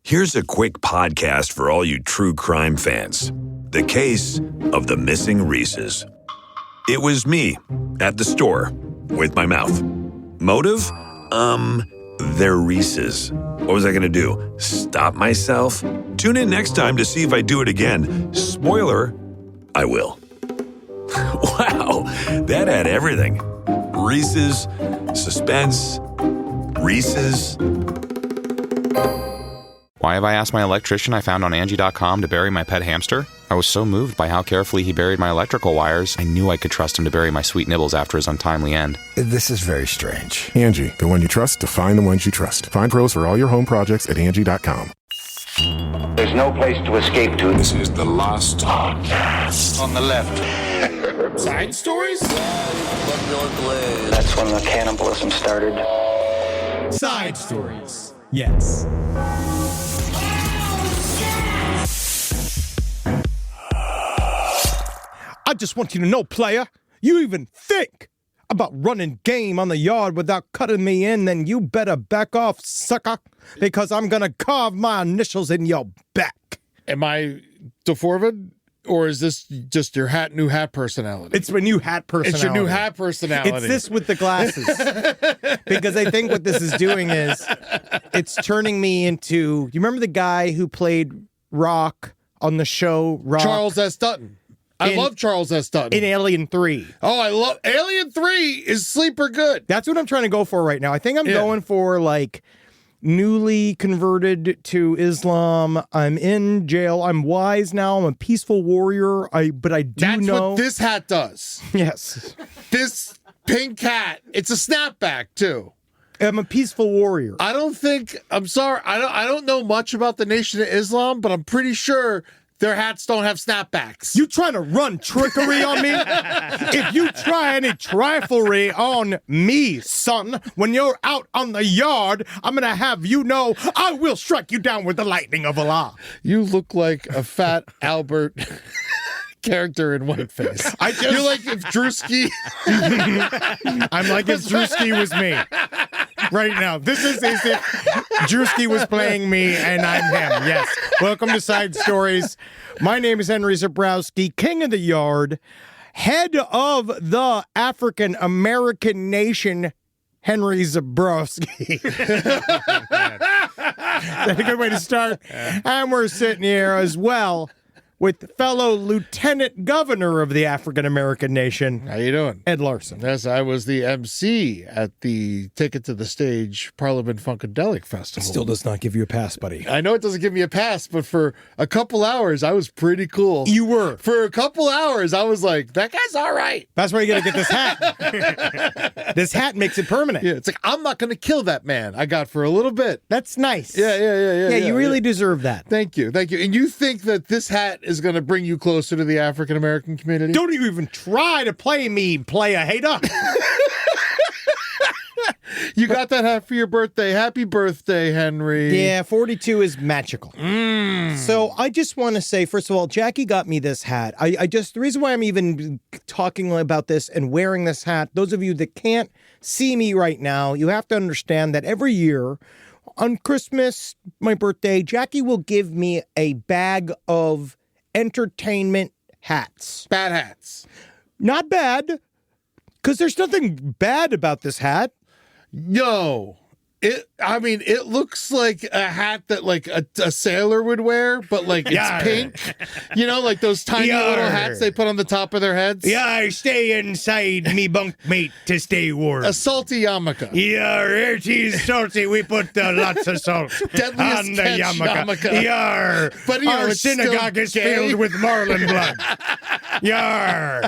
Here's a quick podcast for all you true crime fans. The case of the missing Reeses. It was me at the store with my mouth. Motive? They're Reeses. What was I going to do? Stop myself? Tune in next time to see if I do it again. Spoiler, I will. Wow, that had everything. Reeses, suspense, Reeses. Why have I asked my electrician I found on Angie.com to bury my pet hamster? I was so moved by how carefully he buried my electrical wires, I knew I could trust him to bury my sweet nibbles after his untimely end. This is very strange. Angie, the one you trust to find the ones you trust. Find pros for all your home projects at Angie.com. There's no place to escape to. This is the last podcast. On the left. Side Stories? That's when the cannibalism started. Side Stories. Yes. I just want you to know, player, you even think about running game on the yard without cutting me in, then you better back off, sucker, because I'm going to carve my initials in your back. Am I D4vd? Or is this just your new hat personality? It's my new hat personality. It's your new hat personality. It's this with the glasses. Because I think what this is doing is it's turning me into... You remember the guy who played Rock on the show Rock? Charles S. Dutton. I love Charles S. Dutton. In Alien 3. Oh, I love... Alien 3 is sleeper good. That's what I'm trying to go for right now. I think I'm going for, like... newly converted to Islam. I'm in jail. I'm wise now. I'm a peaceful warrior. But I do know... That's what this hat does. Yes. This pink hat. It's a snapback, too. I'm a peaceful warrior. I'm sorry. I don't know much about the Nation of Islam, but I'm pretty sure their hats don't have snapbacks. You trying to run trickery on me? If you try any triflery on me, son, when you're out on the yard, I'm going to have you know I will strike you down with the lightning of Allah. You look like a fat Albert character in Whiteface. You're like if Drewski... I'm like if Drewski was me. Right now. This is as if Drewski was playing me and I'm him. Yes. Welcome to Side Stories. My name is Henry Zabrowski, king of the yard, head of the African American nation, Henry Zabrowski. That's a good way to start. And we're sitting here as well with fellow Lieutenant Governor of the African American nation. How you doing? Ed Larson. Yes, I was the MC at the Ticket to the Stage Parliament Funkadelic Festival. Still does not give you a pass, buddy. I know it doesn't give me a pass, but for a couple hours, I was pretty cool. You were. For a couple hours, I was like, that guy's all right. That's why you got to get this hat. This hat makes it permanent. Yeah, it's like, I'm not going to kill that man. I got for a little bit. That's nice. Yeah, you really deserve that. Thank you. And you think that this hat is going to bring you closer to the African American community? Don't you even try to play me, player hater. You got that hat for your birthday. Happy birthday, Henry. Yeah, 42 is magical. So I just want to say, first of all, Jackie got me this hat. The reason why I'm even talking about this and wearing this hat, those of you that can't see me right now, you have to understand that every year on Christmas, my birthday, Jackie will give me a bag of entertainment hats. Bad hats. Not bad, because there's nothing bad about this hat. No. It looks like a hat that like a sailor would wear, but like it's pink. You know, like those tiny little hats they put on the top of their heads. Yeah, I stay inside me bunkmate to stay warm. A salty yarmulke. Yeah, it is salty. We put lots of salt Deadliest on the catch yarmulke. Yar. But our synagogue is filled with marlin blood. Yar.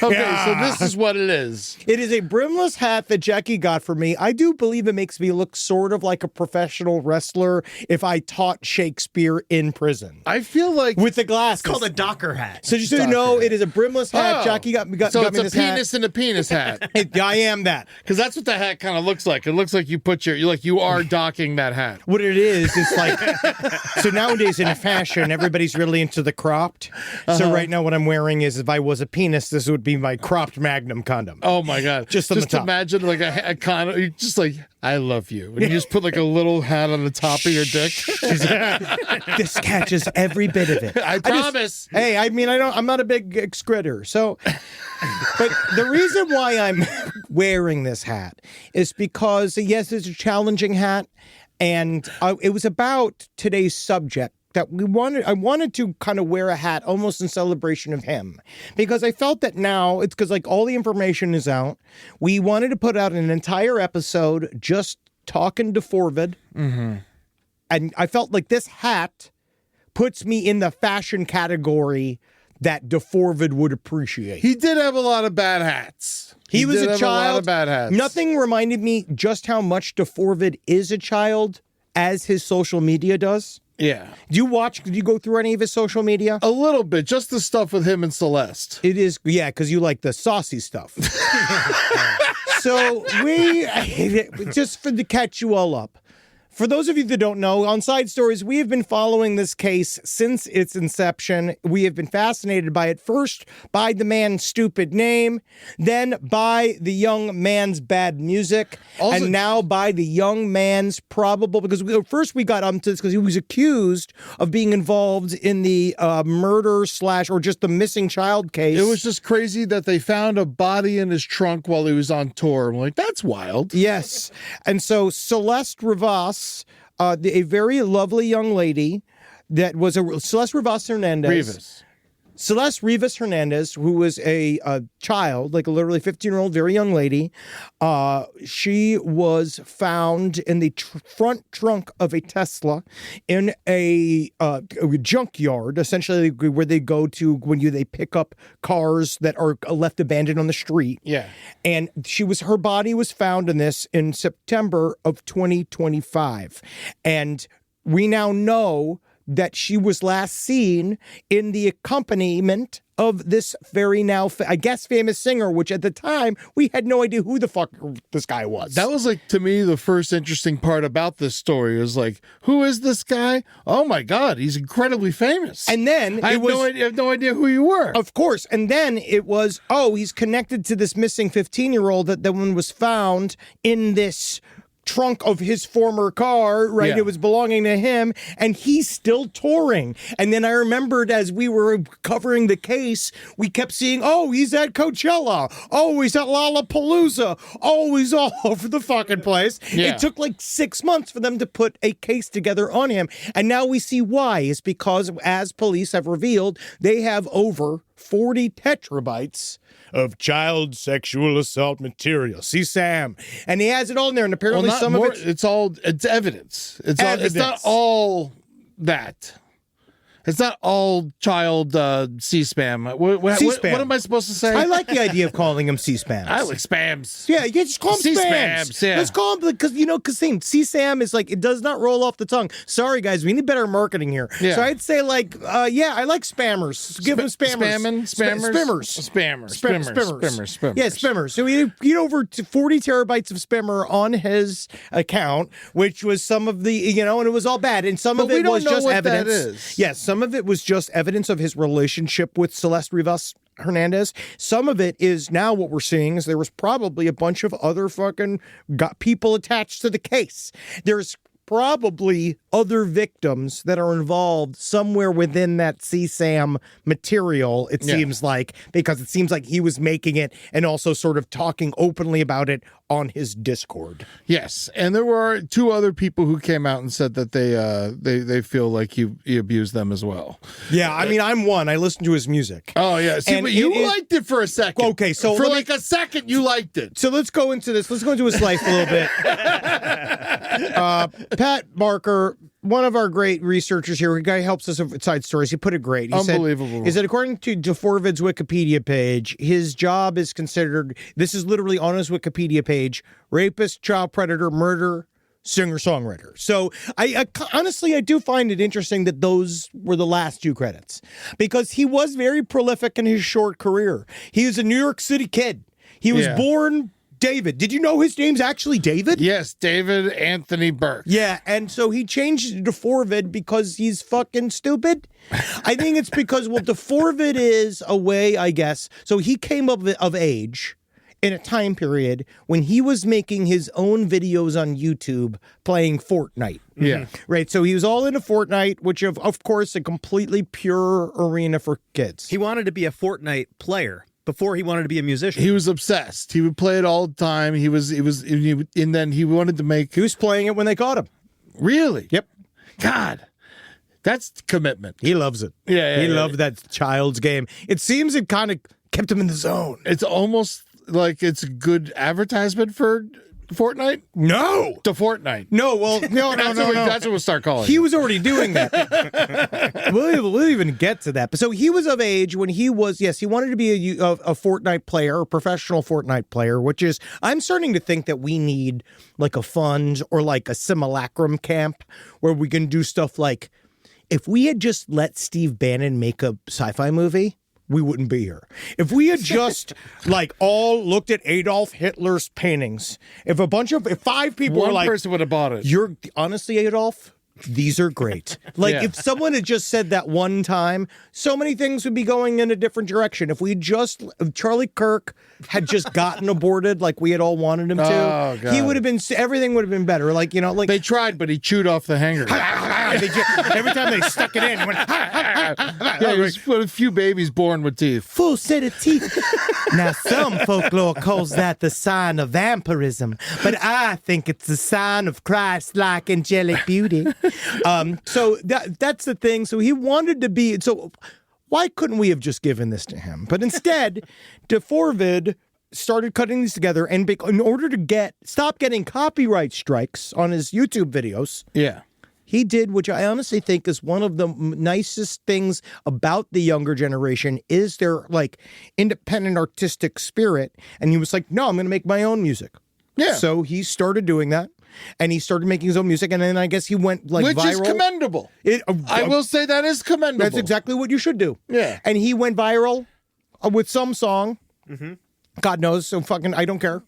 Okay, so this is what it is. It is a brimless hat that Jackie got for me. I do believe it makes me look sort of like a professional wrestler if I taught Shakespeare in prison. I feel like with the glasses. It's called a Docker hat. So just so you know, it is a brimless hat. Jackie got so me it's this a penis hat. and a penis hat. I am that. Because that's what the hat kind of looks like. It looks like you are docking that hat. What it is like, so nowadays in fashion, everybody's really into the cropped. So right now what I'm wearing wearing is, if I was a penis, this would be my cropped Magnum condom. Oh my God. Just on the top. Imagine like a condom. You're just like, I love you. And you just put like a little hat on the top of your dick. This catches every bit of it. I promise. I'm not a big excreter. So, but the reason why I'm wearing this hat is because, yes, it's a challenging hat. And it was about today's subject that I wanted to kind of wear a hat almost in celebration of him, because I felt that now it's because like all the information is out. We wanted to put out an entire episode just talking to D4vd. Mm-hmm. And I felt like this hat puts me in the fashion category that D4vd would appreciate. He did have a lot of bad hats. He was a child. A lot of bad hats. Nothing reminded me just how much D4vd is a child as his social media does. Yeah. Did you go through any of his social media? A little bit, just the stuff with him and Celeste. It is, yeah, because you like the saucy stuff. So just to catch you all up, for those of you that don't know, on Side Stories, we have been following this case since its inception. We have been fascinated by it, first by the man's stupid name, then by the young man's bad music, and now by the young man's probable, because first we got onto this because he was accused of being involved in the murder / or just the missing child case. It was just crazy that they found a body in his trunk while he was on tour. I'm like, that's wild. Yes. And so Celeste Rivas, a very lovely young lady that was Celeste Rivas Hernandez. Celeste Rivas Hernandez, who was a child, like a literally 15-year-old, very young lady. She was found in the front trunk of a Tesla in a junkyard, essentially where they go to when they pick up cars that are left abandoned on the street. Yeah. And her body was found in this in September of 2025. And we now know that she was last seen in the accompaniment of this very now, I guess, famous singer, which at the time, we had no idea who the fuck this guy was. That was like, to me, the first interesting part about this story was like, who is this guy? Oh my God, he's incredibly famous. And then I have no idea who you were. Of course. And then it was, he's connected to this missing 15-year-old that one was found in this trunk of his former car, right? Yeah. It was belonging to him, and he's still touring. And then I remembered as we were covering the case, we kept seeing, he's at Coachella. He's at Lollapalooza. He's all over the fucking place. Yeah. It took like 6 months for them to put a case together on him. And now we see why. It's because, as police have revealed, they have over 40 terabytes of child sexual assault material. See, Sam. And he has it all in there, and apparently some of it's evidence. It's not all that. It's not all child C-spam. C-spam. What am I supposed to say? I like the idea of calling them C-spams. I like spams. Yeah, you can just call them C-spams. Yeah. Let's call them, because C-spam is like, it does not roll off the tongue. Sorry, guys, we need better marketing here. Yeah. So I'd say I like spammers. Give them spammers. Spammers. Yeah, spammers. So he had over 40 terabytes of spammer on his account, which was some of the, and it was all bad. And some of it was just evidence. That is. Yes, some of it was just evidence of his relationship with Celeste Rivas Hernandez. Some of it is now what we're seeing is there was probably a bunch of other fucking people attached to the case. There's probably other victims that are involved somewhere within that CSAM material, it seems like, because it seems like he was making it and also sort of talking openly about it on his Discord. Yes, and there were 2 other people who came out and said that they feel like he abused them as well. Yeah, I mean, I'm one. I listened to his music. Oh, yeah. See, but you liked it for a second. Okay, so for like a second, you liked it. So let's go into this. Let's go into his life a little bit. Pat Barker, one of our great researchers here, a guy who helps us with Side Stories, he put it great. He said, according to D4vd's Wikipedia page, his job is considered, this is literally on his Wikipedia page, rapist, child predator, murder, singer-songwriter. So I honestly, I do find it interesting that those were the last 2 credits, because he was very prolific in his short career. He was a New York City kid. He was born David. Did you know his name's actually David? Yes, David Anthony Burke. Yeah, and so he changed it to D4vd because he's fucking stupid. I think it's because, well, D4vd is a way, I guess. So he came up of age in a time period when he was making his own videos on YouTube playing Fortnite. Yeah. Right, so he was all into Fortnite, which of course, a completely pure arena for kids. He wanted to be a Fortnite player before he wanted to be a musician. He was obsessed. He would play it all the time. And then he wanted to make. He was playing it when they caught him. Really? Yep. God, that's commitment. He loves it. Yeah, he loved that child's game. It seems it kind of kept him in the zone. It's almost like it's a good advertisement for Fortnite. No, to Fortnite. No, well, no. That's what we'll start calling. He was already doing that. we'll even get to that. But so he was of age when he was. Yes, he wanted to be a Fortnite player, a professional Fortnite player. Which is, I'm starting to think that we need like a fund or like a simulacrum camp where we can do stuff like, if we had just let Steve Bannon make a sci-fi movie, we wouldn't be here. If we had just like all looked at Adolf Hitler's paintings, if 5 people were like, one person would have bought it. You're honestly, Adolf, these are great. Like if someone had just said that one time, so many things would be going in a different direction. If Charlie Kirk had just gotten aborted like we had all wanted him to, he would have been, everything would have been better. Like, you know, like they tried, but he chewed off the hanger. Every time they stuck it in, it went, there was a few babies born with teeth. Full set of teeth. Now, some folklore calls that the sign of vampirism, but I think it's the sign of Christ-like angelic beauty. So that's the thing. So he wanted to be. So why couldn't we have just given this to him? But instead, D4vd started cutting these together, and in order to stop getting copyright strikes on his YouTube videos. Yeah. He did, which I honestly think is one of the nicest things about the younger generation, is their like independent artistic spirit. And he was like, no, I'm going to make my own music. Yeah. So he started doing that, and he started making his own music. And then I guess he went like viral. Which is commendable. I will say that is commendable. That's exactly what you should do. Yeah. And he went viral with some song. Mm-hmm. God knows. So fucking, I don't care.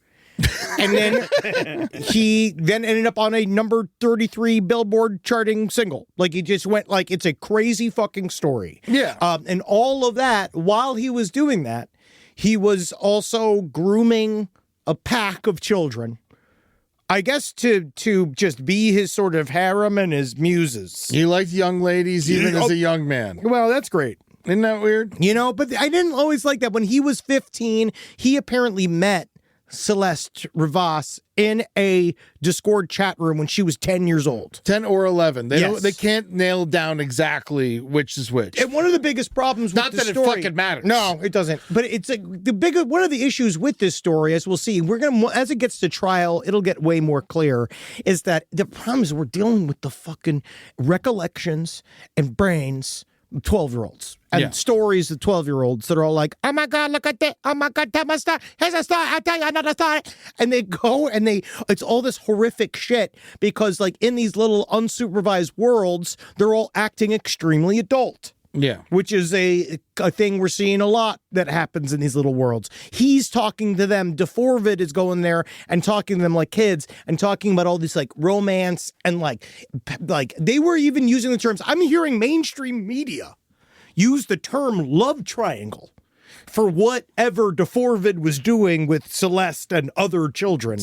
And then he ended up on a number 33 Billboard charting single. Like he just went like, it's a crazy fucking story. Yeah. And all of that, while he was doing that, he was also grooming a pack of children, I guess, to just be his sort of harem and his muses. He liked young ladies even as a young man. Well, that's great. Isn't that weird? You know, but I didn't always like that. When he was 15, he apparently met Celeste Rivas in a Discord chat room when she was 10 years old. 10 or 11. They can't nail down exactly which is which. And one of the biggest problems with the story, it fucking matters. No, it doesn't. But it's one of the issues with this story, as we'll see, as it gets to trial, it'll get way more clear, is that the problem is we're dealing with the fucking recollections and brains of 12-year-olds. And stories of 12-year-olds that are all like, oh my God, look at that. Oh my God, tell my story. Here's a story. I'll tell you another story. And they go and it's all this horrific shit because like in these little unsupervised worlds, they're all acting extremely adult. Yeah. Which is a thing we're seeing a lot that happens in these little worlds. He's talking to them. D4vd is going there and talking to them like kids and talking about all this like romance and like they were even using the terms. I'm hearing mainstream media use the term love triangle for whatever D4vd was doing with Celeste and other children.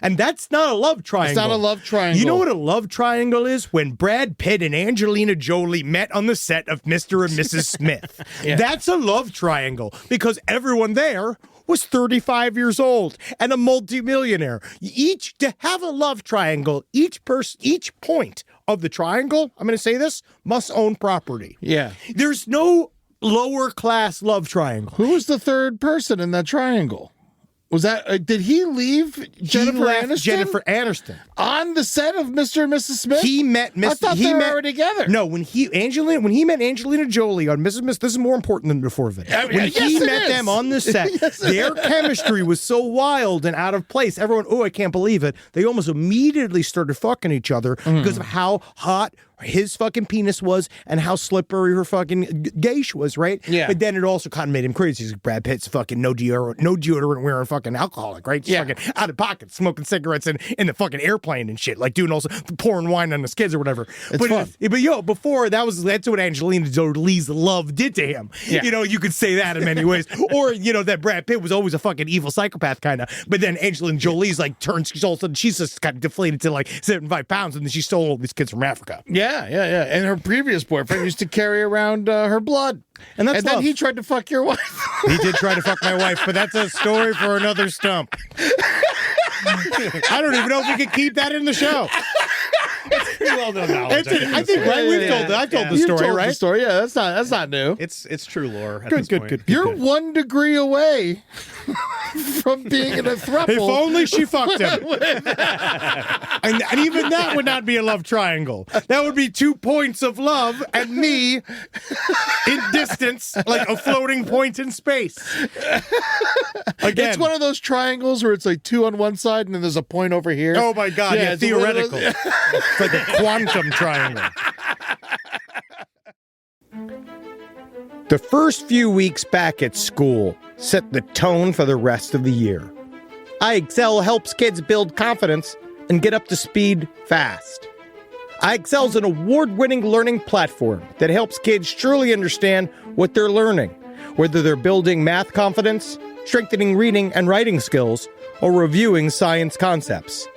And that's not a love triangle. It's not a love triangle. You know what a love triangle is? When Brad Pitt and Angelina Jolie met on the set of Mr. and Mrs. Smith. That's a love triangle because everyone there was 35 years old and a multimillionaire. To have a love triangle, each point of the triangle, I'm going to say this, must own property. Yeah. There's no lower class love triangle. Who was the third person in that triangle? Was that did he leave Jennifer Aniston? Jennifer Aniston on the set of Mr. and Mrs. Smith. He met Miss. I thought they were together. No, when he met Angelina Jolie on Mrs. Smith, this is more important than D4vd. When he met them on the set, their chemistry was so wild and out of place. Everyone, I can't believe it. They almost immediately started fucking each other because of how hot his fucking penis was and how slippery her fucking gauge was, right? Yeah. But then it also kind of made him crazy. He's like, Brad Pitt's fucking no deodorant wearing fucking alcoholic, right? Just fucking out of pocket, smoking cigarettes in the fucking airplane and shit, like doing also pouring wine on his kids or whatever. It's fun. But before that's what Angelina Jolie's love did to him. Yeah. You know, you could say that in many ways. Or, you know, that Brad Pitt was always a fucking evil psychopath kind of. But then Angelina Jolie's like she's all of a sudden she's just kind of deflated to like 75 pounds, and then she stole all these kids from Africa. Yeah. And her previous boyfriend used to carry around her blood. And that's then love. he tried to fuck your wife. He did try to fuck my wife, but that's a story for another stump. I don't even know if we could keep that in the show. Pretty well known knowledge. I think right. I've told the story, told right? The story. Yeah, that's not new. It's true lore. At Good, this good, point. good. You're 1 degree away from being in a throuple. If only she fucked him. and even that would not be a love triangle. That would be 2 points of love and me in distance, like a floating point in space. Again. It's one of those triangles where it's like 2 on one side and then there's a point over here. Oh my God, yeah, it's one of theoretical. those- It's like a quantum triangle. The first few weeks back at school set the tone for the rest of the year. iExcel helps kids build confidence and get up to speed fast. iExcel is an award-winning learning platform that helps kids truly understand what they're learning, whether they're building math confidence, strengthening reading and writing skills, or reviewing science concepts.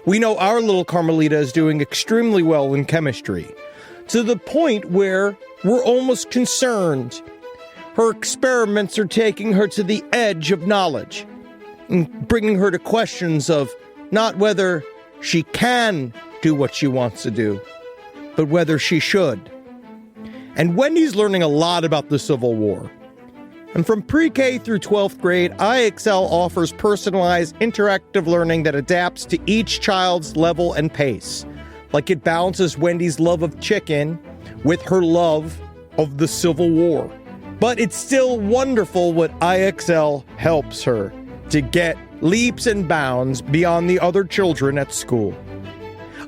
We know our little Carmelita is doing extremely well in chemistry, to the point where we're almost concerned. Her experiments are taking her to the edge of knowledge and bringing her to questions of not whether she can do what she wants to do, but whether she should. And Wendy's learning a lot about the Civil War. And from pre-K through 12th grade, iExcel offers personalized interactive learning that adapts to each child's level and pace. Like it balances Wendy's love of chicken with her love of the Civil War. But it's still wonderful what iExcel helps her to get leaps and bounds beyond the other children at school.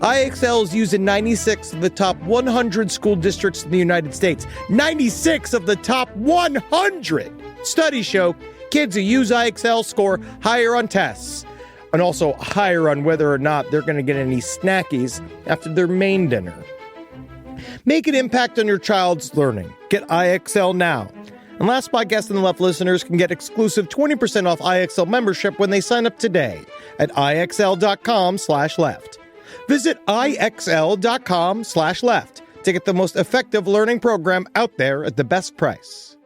iExcel is used in 96 of the top 100 school districts in the United States. 96 of the top 100! Studies show kids who use iExcel score higher on tests, and also higher on whether or not they're going to get any snackies after their main dinner. Make an impact on your child's learning. Get iExcel now. And Last Podcast on the Left listeners can get exclusive 20% off iExcel membership when they sign up today at iexcel.com/left. Visit iexcel.com/left to get the most effective learning program out there at the best price.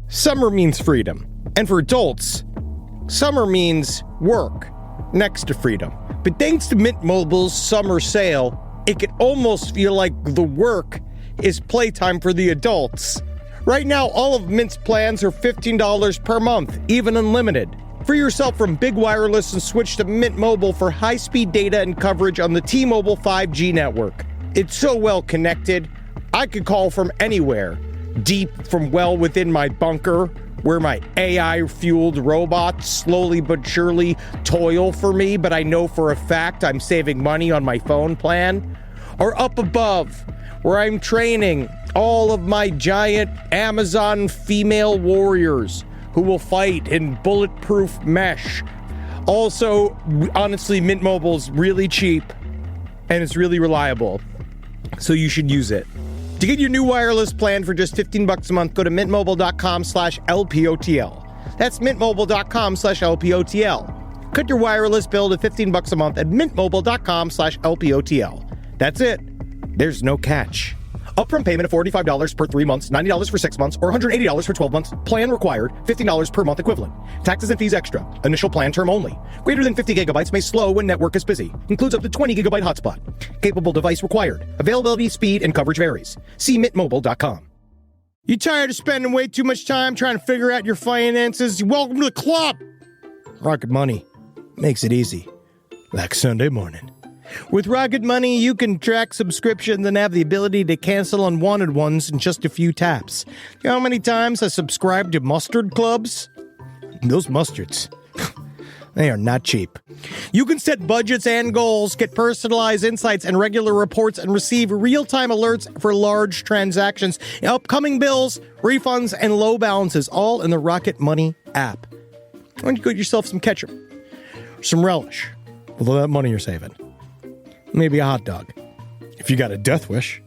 Summer means freedom. And for adults, summer means work next to freedom. But thanks to Mint Mobile's summer sale, it can almost feel like the work is playtime for the adults. Right now, all of Mint's plans are $15 per month, even unlimited. Free yourself from big wireless and switch to Mint Mobile for high-speed data and coverage on the T-Mobile 5G network. It's so well connected, I could call from anywhere. Deep from well within my bunker, where my AI-fueled robots slowly but surely toil for me, but I know for a fact I'm saving money on my phone plan. Or up above, where I'm training all of my giant Amazon female warriors who will fight in bulletproof mesh. Also, honestly, Mint Mobile's really cheap and it's really reliable, so you should use it. To get your new wireless plan for just $15 a month, go to mintmobile.com/LPOTL. That's mintmobile.com/LPOTL. Cut your wireless bill to $15 a month at mintmobile.com/LPOTL. That's it. There's no catch. Upfront payment of $45 per 3 months, $90 for 6 months, or $180 for 12 months. Plan required, $15 per month equivalent. Taxes and fees extra. Initial plan term only. Greater than 50 gigabytes may slow when network is busy. Includes up to 20 gigabyte hotspot. Capable device required. Availability, speed, and coverage varies. See mintmobile.com. You tired of spending way too much time trying to figure out your finances? Welcome to the club. Rocket Money makes it easy. Like Sunday morning. With Rocket Money, you can track subscriptions and have the ability to cancel unwanted ones in just a few taps. You know how many times I subscribed to mustard clubs? Those mustards. They are not cheap. You can set budgets and goals, get personalized insights and regular reports, and receive real-time alerts for large transactions, upcoming bills, refunds, and low balances, all in the Rocket Money app. Why don't you get yourself some ketchup, some relish, with all that money you're saving. Maybe a hot dog, if you got a death wish.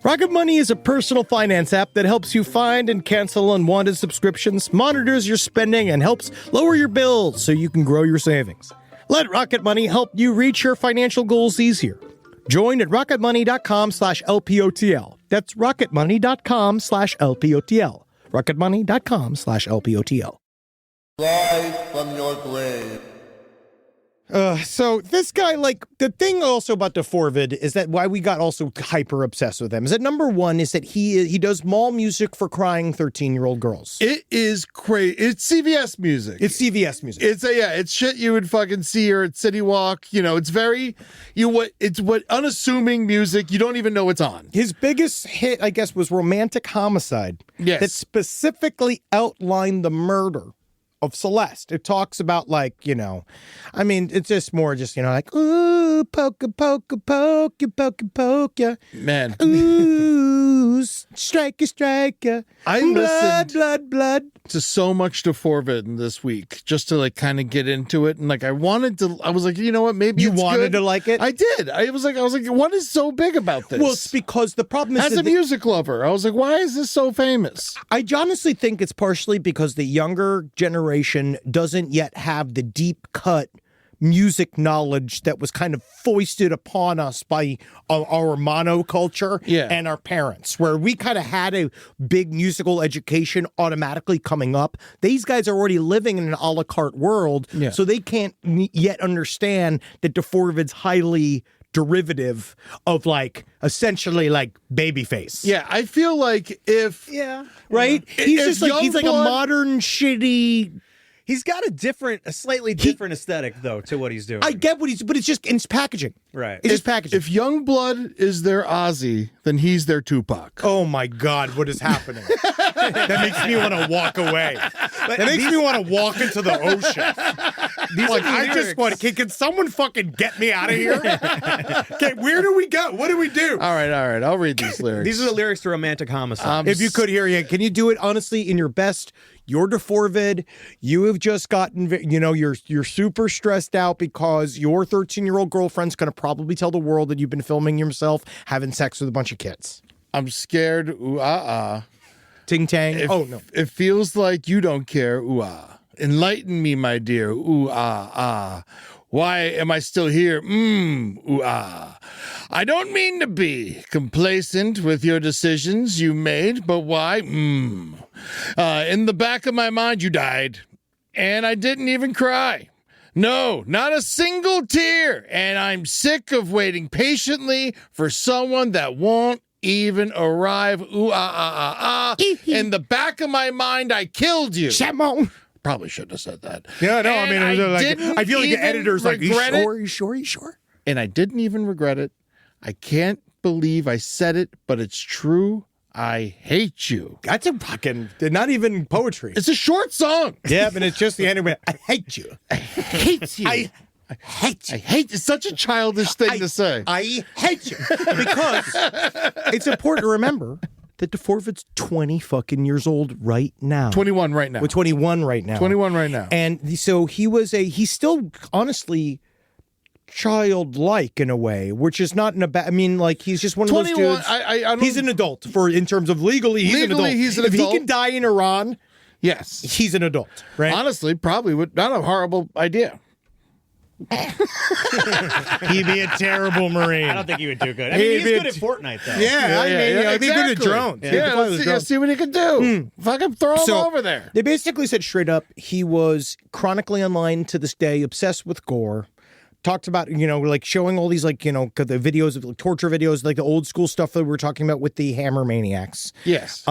Rocket Money is a personal finance app that helps you find and cancel unwanted subscriptions, monitors your spending, and helps lower your bills so you can grow your savings. Let Rocket Money help you reach your financial goals easier. Join at rocketmoney.com/LPOTL. That's rocketmoney.com/LPOTL. rocketmoney.com/LPOTL. Rise from your grave. So this guy, like, the thing also about D4vd is that why we got also hyper obsessed with him is that number one is that he does mall music for crying 13-year-old girls. It is crazy. It's CVS music. It's CVS music. It's shit you would fucking see her at City Walk. You know, it's very, it's what unassuming music. You don't even know it's on. His biggest hit, I guess, was Romantic Homicide. Yes. That specifically outlined the murder of Celeste. It talks about, like, you know, I mean, it's just more just, you know, like, ooh, poke, poke, poke, poke, poke, ya. Man. Ooh, strike, ya. I listened blood. to so much D4vd this week just to, like, kind of get into it. And, like, I was like, you know what, maybe You it's wanted good. to like it? I did. I was like, what is so big about this? Well, it's because the problem is As a music lover, I was like, why is this so famous? I honestly think it's partially because the younger generation doesn't yet have the deep cut music knowledge that was kind of foisted upon us by our monoculture and our parents, where we kind of had a big musical education automatically coming up. These guys are already living in an a la carte world, so they can't yet understand that D4vd's highly derivative of, like, essentially like Babyface. Yeah, I feel like if right? He's if just like he's like a Youngblood- modern shitty. He's got a slightly different aesthetic, though, to what he's doing. I get what but it's just it's packaging. Right. It's just packaging. If Youngblood is their Ozzy, then he's their Tupac. Oh my God, what is happening? That makes me want to walk away. That makes me want to walk into the ocean. Like, I just want to, can someone fucking get me out of here? Okay, where do we go? What do we do? All right, I'll read these lyrics. These are the lyrics to Romantic Homicide. If you could hear it, can you do it honestly in your best? You're D4vd. You have just gotten, you know, you're super stressed out because your 13-year-old girlfriend's going to probably tell the world that you've been filming yourself having sex with a bunch of kids. I'm scared. Ooh, Ting tang. It feels like you don't care. Ooh, Enlighten me, my dear. Ooh, Why am I still here? Ooh, I don't mean to be complacent with your decisions you made, but why? In the back of my mind, you died, and I didn't even cry. No, not a single tear, and I'm sick of waiting patiently for someone that won't even arrive. Ooh, In the back of my mind, I killed you. Shamon. Probably shouldn't have said that. Yeah, no, And I mean, I feel like the even editor's like, regret it. you sure? And I didn't even regret it. I can't believe I said it, but it's true. I hate you. That's a fucking, not even poetry. It's a short song. Yeah, but it's just the end of it. I hate you. I hate you. I hate you. I hate. It's such a childish thing to say. I hate you. Because it's important to remember that D4vd's 20 fucking years old right now. 21 right now. We're 21 right now. 21 right now. And so he's still honestly childlike in a way, which is not in a bad, I mean, like, he's just one of those 21, dudes. I don't, he's an adult in terms of legally, he's an adult. He's an if adult. he can die in Iran, yes, he's an adult, right? Honestly, probably would not a horrible idea. He'd be a terrible Marine. I don't think he would do good. I mean, he's good at Fortnite, though. He'd be good at drones. Let's see what he could do. Fucking throw him over there. They basically said straight up he was chronically online to this day, obsessed with gore. Talked about, you know, like showing all these, like, you know, the videos of torture videos, like the old school stuff that we were talking about with the Hammer Maniacs. Yes.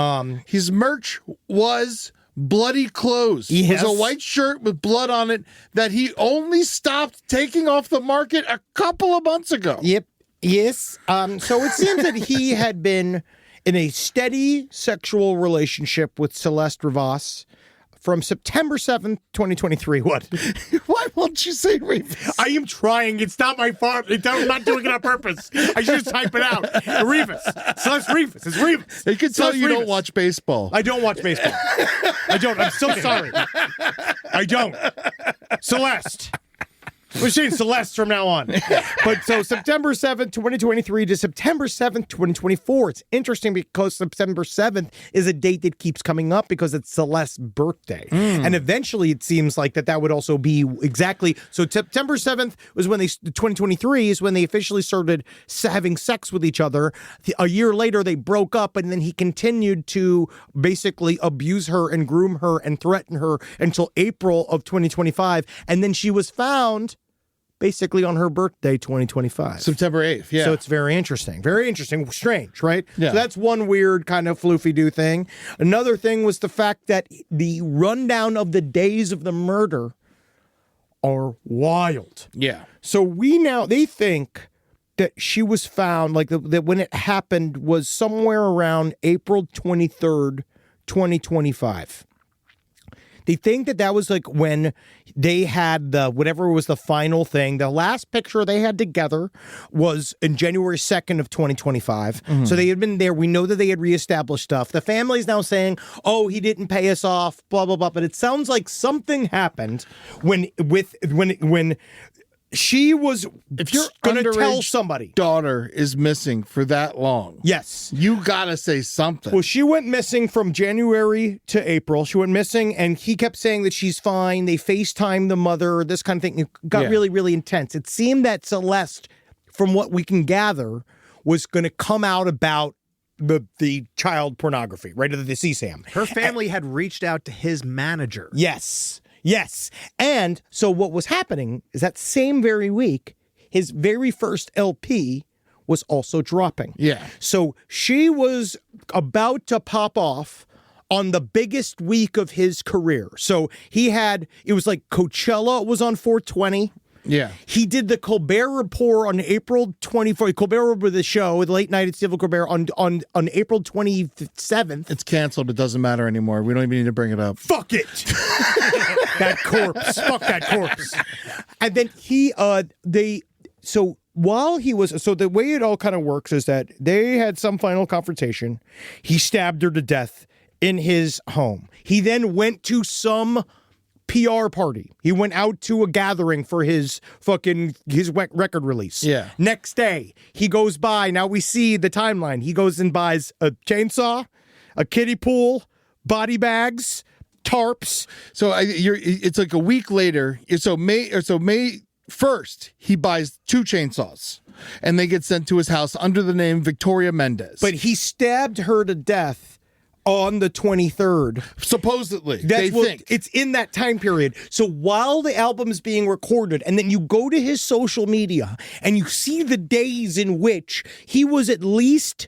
His merch was bloody clothes. Yes. It was a white shirt with blood on it that he only stopped taking off the market a couple of months ago. Yep. Yes. So it seems that he had been in a steady sexual relationship with Celeste Rivas from September 7th, 2023. What? Why won't you say Rivas? I am trying. It's not my fault. I'm not doing it on purpose. I should just type it out. Rivas. Celeste Rivas. It's Rivas. They can tell Celeste you Rivas. don't watch baseball. I don't watch baseball. I don't. I'm so sorry. I don't. Celeste. We're saying Celeste from now on. But so September 7th, 2023 to September 7th, 2024. It's interesting because September 7th is a date that keeps coming up because it's Celeste's birthday. And eventually it seems like that would also be exactly. So September 7th was when 2023 is when they officially started having sex with each other. A year later, they broke up, and then he continued to basically abuse her and groom her and threaten her until April of 2025. And then she was found basically on her birthday, 2025. September 8th, yeah. So it's very interesting. Very interesting. Strange, right? Yeah. So that's one weird kind of floofy-doo thing. Another thing was the fact that the rundown of the days of the murder are wild. Yeah. So they think that she was found, like that when it happened was somewhere around April 23rd, 2025. They think that was like when they had whatever was the final thing. The last picture they had together was in January 2nd of 2025. So they had been there. We know that they had reestablished stuff. The family's now saying, oh, he didn't pay us off, blah, blah, blah. But it sounds like something happened when she was If you're going to tell underage somebody. daughter is missing for that long, Yes. you gotta say something. Well, she went missing from January to April. She went missing, and he kept saying that she's fine. They FaceTimed the mother, this kind of thing. It got really, really intense. It seemed that Celeste, from what we can gather, was going to come out about the child pornography, right? The CSAM. Her family had reached out to his manager. Yes. Yes. And so what was happening is that same very week, his very first LP was also dropping. Yeah. So she was about to pop off on the biggest week of his career. So it was like Coachella was on 420. Yeah. He did the Colbert Report on April 24th. Colbert Report, the show, the late night at Stephen Colbert on April 27th. It's canceled. It doesn't matter anymore. We don't even need to bring it up. Fuck it. That corpse. Fuck that corpse. And then so the way it all kind of works is that they had some final confrontation. He stabbed her to death in his home. He then went to some PR party. He went out to a gathering for his record release. Yeah. Next day, he goes by. Now we see the timeline. He goes and buys a chainsaw, a kiddie pool, body bags, tarps. So it's like a week later. So May 1st, he buys 2 chainsaws, and they get sent to his house under the name Victoria Mendez. But he stabbed her to death on the 23rd. Supposedly, That's they think. it's in that time period. So while the album is being recorded, and then you go to his social media and you see the days in which he was at least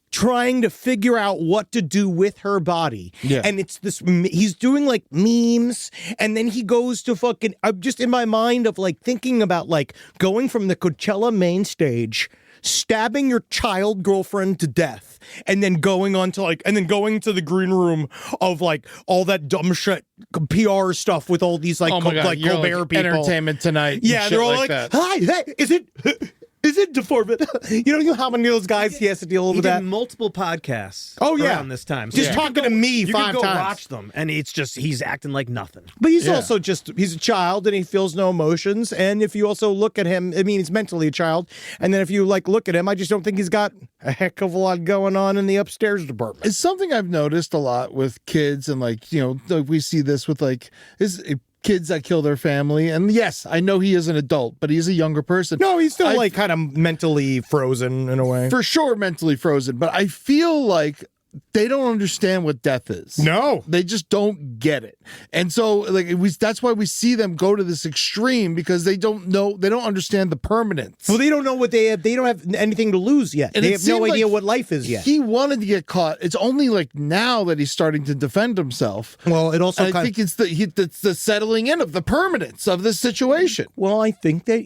trying to figure out what to do with her body. Yeah. And it's this, he's doing like memes, and then he goes to I'm just in my mind of like thinking about like going from the Coachella main stage, stabbing your child girlfriend to death, and then going to the green room of like all that dumb shit PR stuff with all these like, oh my God, like Colbert like people. Entertainment Tonight. Yeah, they're all like, that. hi, hey, is it D4vd? You know how many of those guys he has to deal with He that? did multiple podcasts around this time. Just talking to me you 5 can go times. watch them, and he's acting like nothing. But he's also he's a child, and he feels no emotions. And if you also look at him, I mean, he's mentally a child. And then if you like look at him, I just don't think he's got a heck of a lot going on in the upstairs department. It's something I've noticed a lot with kids, and like, we see this with like kids that kill their family. And yes, I know he is an adult, but he's a younger person. No, he's still like kind of mentally frozen in a way. For sure, mentally frozen. But I feel like they don't understand what death is. No. They just don't get it. And so like that's why we see them go to this extreme, because they don't understand the permanence. Well, they don't know what they have. They don't have anything to lose yet. And they have no idea like what life is yet. He wanted to get caught. It's only like now that he's starting to defend himself. Well, it also I think it's the settling in of the permanence of this situation. Well, I think that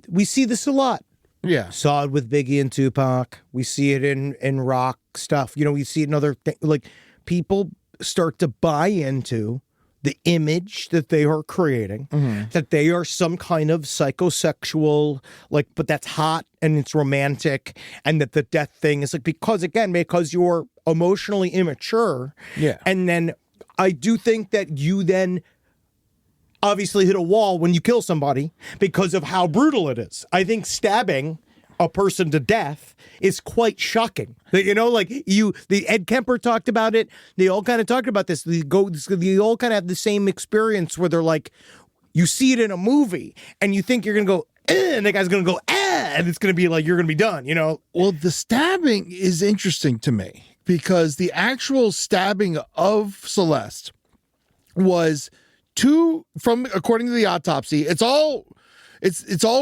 we see this a lot. Yeah. Saw it with Biggie and Tupac. We see it in rock stuff. We see it in other things. Like people start to buy into the image that they are creating, that they are some kind of psychosexual, like, but that's hot and it's romantic, and that the death thing is like, because you're emotionally immature. Yeah. And then I do think that you then obviously hit a wall when you kill somebody because of how brutal it is. I think stabbing a person to death is quite shocking. You know, like the Ed Kemper talked about it. They all kind of talked about this. They all kind of have the same experience where they're like, you see it in a movie and you think you're going to go, and the guy's going to go, and it's going to be like, you're going to be done, you know? Well, the stabbing is interesting to me because the stabbing of Celeste was according to the autopsy, it's all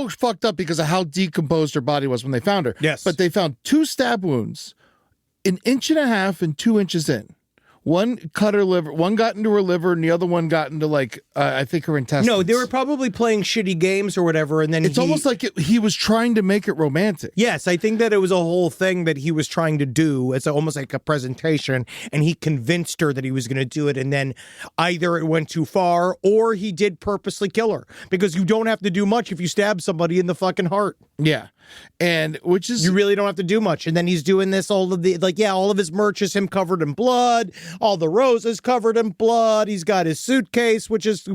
fucked up because of how decomposed her body was when they found her. Yes. But they found 2 stab wounds, 1.5 inches and 2 inches in. One cut her liver, one got into her liver, and the other one got into, like, I think her intestines. No, they were probably playing shitty games or whatever, and then it's almost like he was trying to make it romantic. Yes, I think that it was a whole thing that he was trying to do. It's almost like a presentation, and he convinced her that he was going to do it, and then either it went too far, or he did purposely kill her, because you don't have to do much if you stab somebody in the fucking heart. Yeah. And which is, you really don't have to do much. And then he's doing this, all of his merch is him covered in blood, all the roses covered in blood. He's got his suitcase,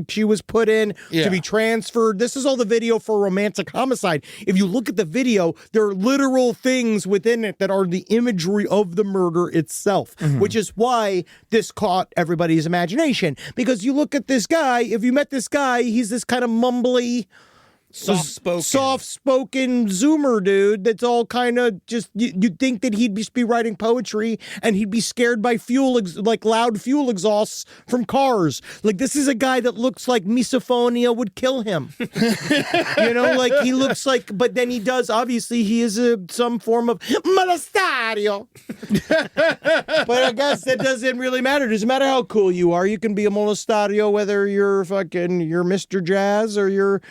she was put in to be transferred. This is all the video for romantic homicide. If you look at the video, there are literal things within it that are the imagery of the murder itself, which is why this caught everybody's imagination. Because you look at this guy, if you met this guy, he's this kind of mumbly, soft-spoken Zoomer dude that's all kind of just, you'd think that he'd just be writing poetry and he'd be scared by loud fuel exhausts from cars. Like, this is a guy that looks like misophonia would kill him. You know, like, he looks like, but then he does, obviously, he is some form of molestario. But I guess that doesn't really matter. It doesn't matter how cool you are. You can be a molestario whether you're Mr. Jazz or you're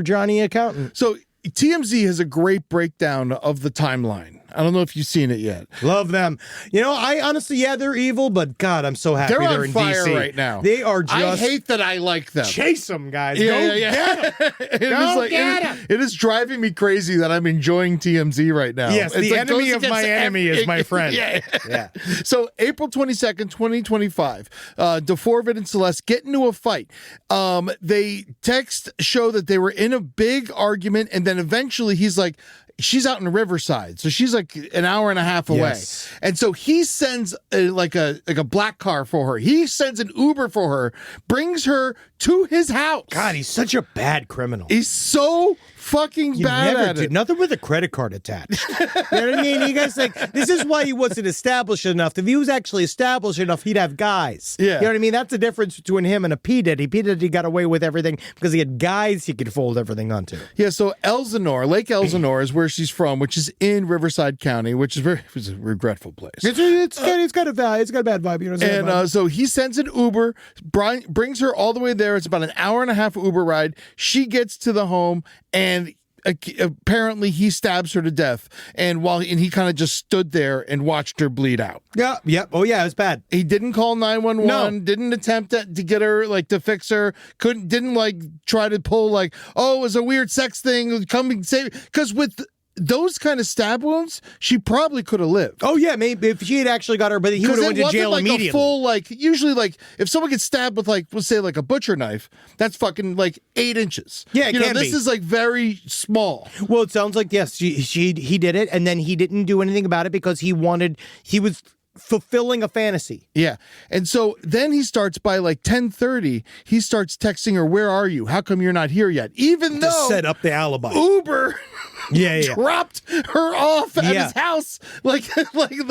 Johnny Accountant. So TMZ has a great breakdown of the timeline. I don't know if you've seen it yet. Love them. You know, I honestly, they're evil, but God, I'm so happy they're on fire in DC right now. They are just. I hate that I like them. Chase them, guys. Yeah. It is driving me crazy that I'm enjoying TMZ right now. Yes, it's the enemy of my enemy is my friend. Yeah. So April 22nd, 2025, D4vd and Celeste get into a fight. They show that they were in a big argument, and then eventually he's like, she's out in Riverside, so she's like an hour and a half away. Yes. And so he sends a black car for her. He sends an Uber for her, brings her to his house. God, he's such a bad criminal. He's so fucking bad at it. Nothing with a credit card attached. You know what I mean? You guys like, this is why he wasn't established enough. If he was actually established enough, he'd have guys. Yeah. You know what I mean? That's the difference between him and a P. Diddy. P. Diddy got away with everything because he had guys he could fold everything onto. Yeah, so Lake Elsinore is where she's from, which is in Riverside County, which is a regretful place. It's got a vibe. It's got a bad vibe. You know, and so he sends an Uber, brings her all the way there. It's about an hour and a half Uber ride. She gets to the home, and apparently he stabs her to death, and he kind of just stood there and watched her bleed out. Yeah. Oh yeah, it was bad. He didn't call 911. No. Didn't attempt to get her to fix her. Didn't try to pull it was a weird sex thing. Come and save, because with those kind of stab wounds, she probably could have lived. Oh yeah, maybe if she had actually got her, but he would have went to jail immediately. A full usually if someone gets stabbed with let's say a butcher knife, that's fucking 8 inches. Yeah, this is very small. Well, it sounds like yes, he did it, and then he didn't do anything about it because he was fulfilling a fantasy. Yeah. And so then he starts by 10:30, he starts texting her, "Where are you? How come you're not here yet?" Even though set up the alibi. Uber dropped her off at his house.